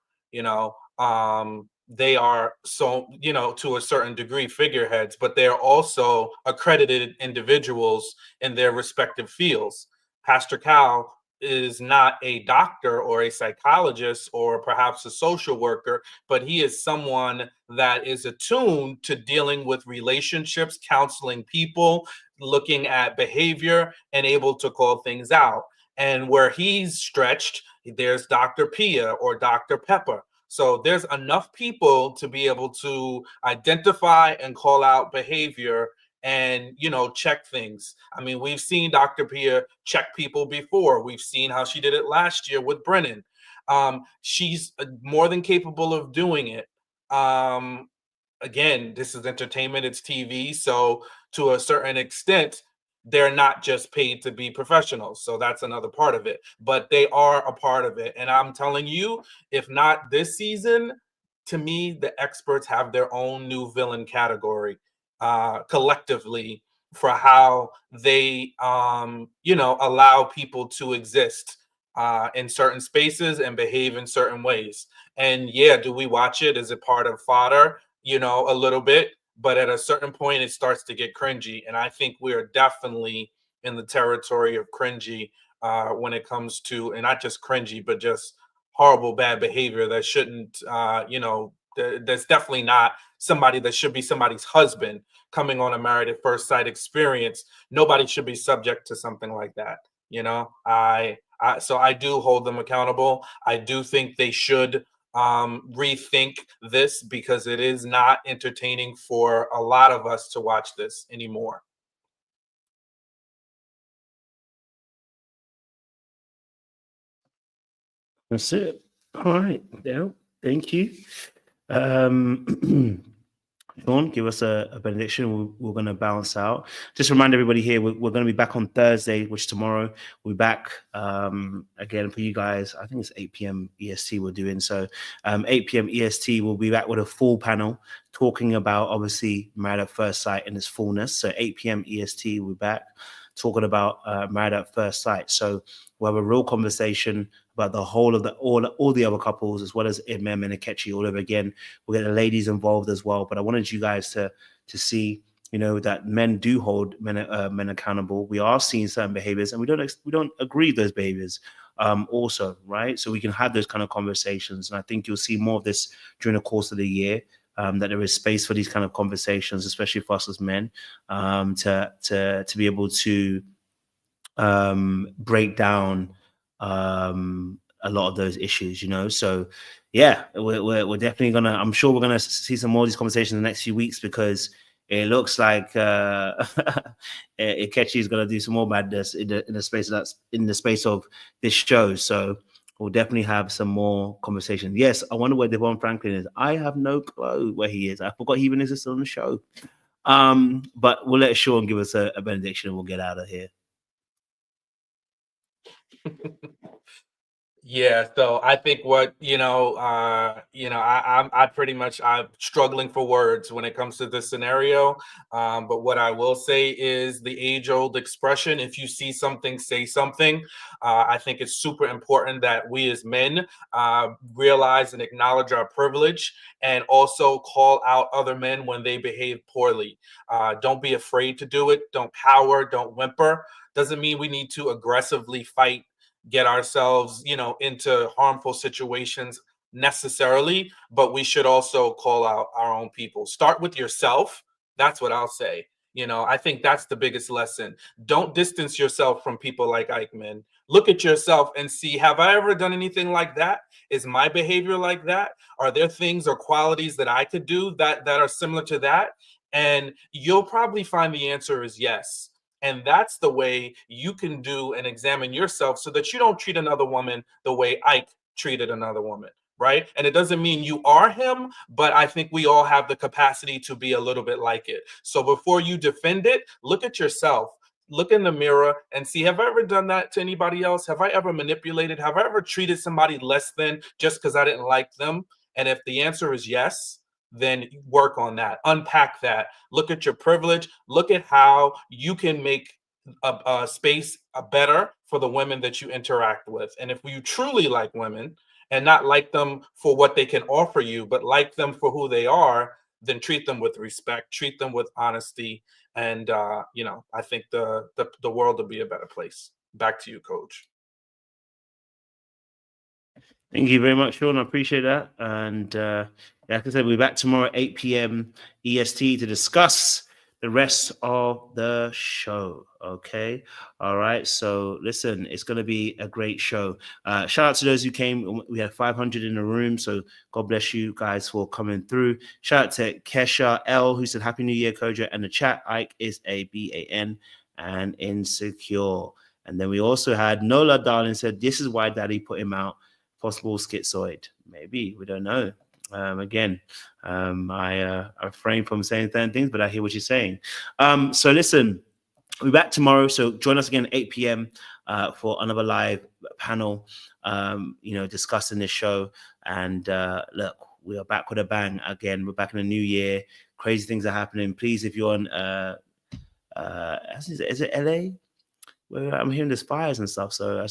They are so, to a certain degree figureheads, but they're also accredited individuals in their respective fields. Pastor Cal is not a doctor or a psychologist or perhaps a social worker, but he is someone that is attuned to dealing with relationships, counseling people, looking at behavior, and able to call things out. And where he's stretched, there's Dr. Pia or Dr. Pepper. So there's enough people to be able to identify and call out behavior and, check things. I mean, we've seen Dr. Pia check people before. We've seen how she did it last year with Brennan. She's more than capable of doing it. Again, this is entertainment, it's TV. So to a certain extent, they're not just paid to be professionals. So that's another part of it, but they are a part of it. And I'm telling you, if not this season, to me, the experts have their own new villain category collectively for how they, allow people to exist in certain spaces and behave in certain ways. And yeah, do we watch it? Is it part of fodder? A little bit. But at a certain point, it starts to get cringy. And I think we are definitely in the territory of cringy when it comes to, and not just cringy, but just horrible, bad behavior that shouldn't, that's definitely not somebody that should be somebody's husband coming on a married at first sight experience. Nobody should be subject to something like that. So I do hold them accountable. I do think they should rethink this because it is not entertaining for a lot of us to watch this anymore. That's it. All right. Yeah. Thank you. Sean, give us a benediction. We're going to bounce out. Just remind everybody here, we're going to be back on Thursday, which tomorrow we'll be back again for you guys. I think it's 8 p.m. EST we're doing. So 8 p.m. EST, we'll be back with a full panel talking about, obviously, Married at First Sight in its fullness. So 8 p.m. EST, we'll be back talking about Married at First Sight. So we'll have a real conversation about the whole of all the other couples, as well as Emem and Ikechi all over again. We'll get the ladies involved as well. But I wanted you guys to see, that men do hold men accountable. We are seeing certain behaviors, and we don't agree with those behaviors. Also, right? So we can have those kind of conversations, and I think you'll see more of this during the course of the year. That there is space for these kind of conversations, especially for us as men, to be able to break down a lot of those issues, So yeah, we're definitely I'm sure we're gonna see some more of these conversations in the next few weeks, because it looks like Ikechi is gonna do some more madness in the space of this show. So we'll definitely have some more conversation. Yes, I wonder where Devon Franklin is. I have no clue where he is. I forgot he even existed on the show. But we'll let Sean give us a benediction and we'll get out of here. Yeah, so I think what I'm pretty much I'm struggling for words when it comes to this scenario. But what I will say is the age-old expression: if you see something, say something. I think it's super important that we as men realize and acknowledge our privilege, and also call out other men when they behave poorly. Don't be afraid to do it. Don't cower. Don't whimper. Doesn't mean we need to aggressively fight, get ourselves, into harmful situations. necessarily, but we should also call out our own people. Start with yourself. That's what I'll say. You know, I think that's the biggest lesson. Don't distance yourself from people like Ikemen. Look at yourself and see, have I ever done anything like that? Is my behavior like that? Are there things or qualities that I could do that are similar to that? And you'll probably find the answer is yes. And that's the way you can do and examine yourself so that you don't treat another woman the way Ike treated another woman, right? And it doesn't mean you are him, but I think we all have the capacity to be a little bit like it. So before you defend it, look at yourself. Look in the mirror and see, have I ever done that to anybody else? Have I ever manipulated? Have I ever treated somebody less than just because I didn't like them? And if the answer is yes, then work on that, unpack that, look at your privilege, look at how you can make a space better for the women that you interact with. And if you truly like women and not like them for what they can offer you, but like them for who they are, then treat them with respect, treat them with honesty. And, you know, I think the world will be a better place. Back to you, Coach. Thank you very much, Sean. I appreciate that. And like I said, we'll be back tomorrow at 8 p.m. EST to discuss the rest of the show. Okay. All right. So listen, it's going to be a great show. Shout out to those who came. We had 500 in the room. So God bless you guys for coming through. Shout out to Kesha L, who said Happy New Year, Koja. And the chat, Ike is a BAN and insecure. And then we also had Nola Darling said, this is why daddy put him out. Possible schizoid. Maybe. We don't know. Again, I refrain from saying certain things, but I hear what you're saying. So listen, we'll be back tomorrow. So join us again at 8 p.m. For another live panel, you know, discussing this show. And look, we are back with a bang again. We're back in the new year. Crazy things are happening. Please, if you're on, is it LA? Well, I'm hearing there's fires and stuff. So we're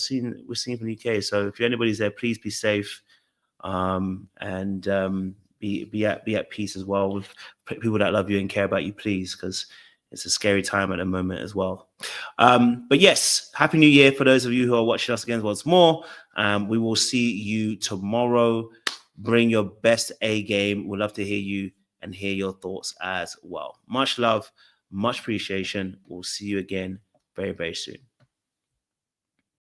seeing from the UK. So if anybody's there, please be safe. And be at peace as well with people that love you and care about you, please, because it's a scary time at the moment as well. But yes, Happy New Year for those of you who are watching us again once more. We will see you tomorrow. Bring your best A game. We'd love to hear you and hear your thoughts as well. Much love, much appreciation. We'll see you again very, very soon.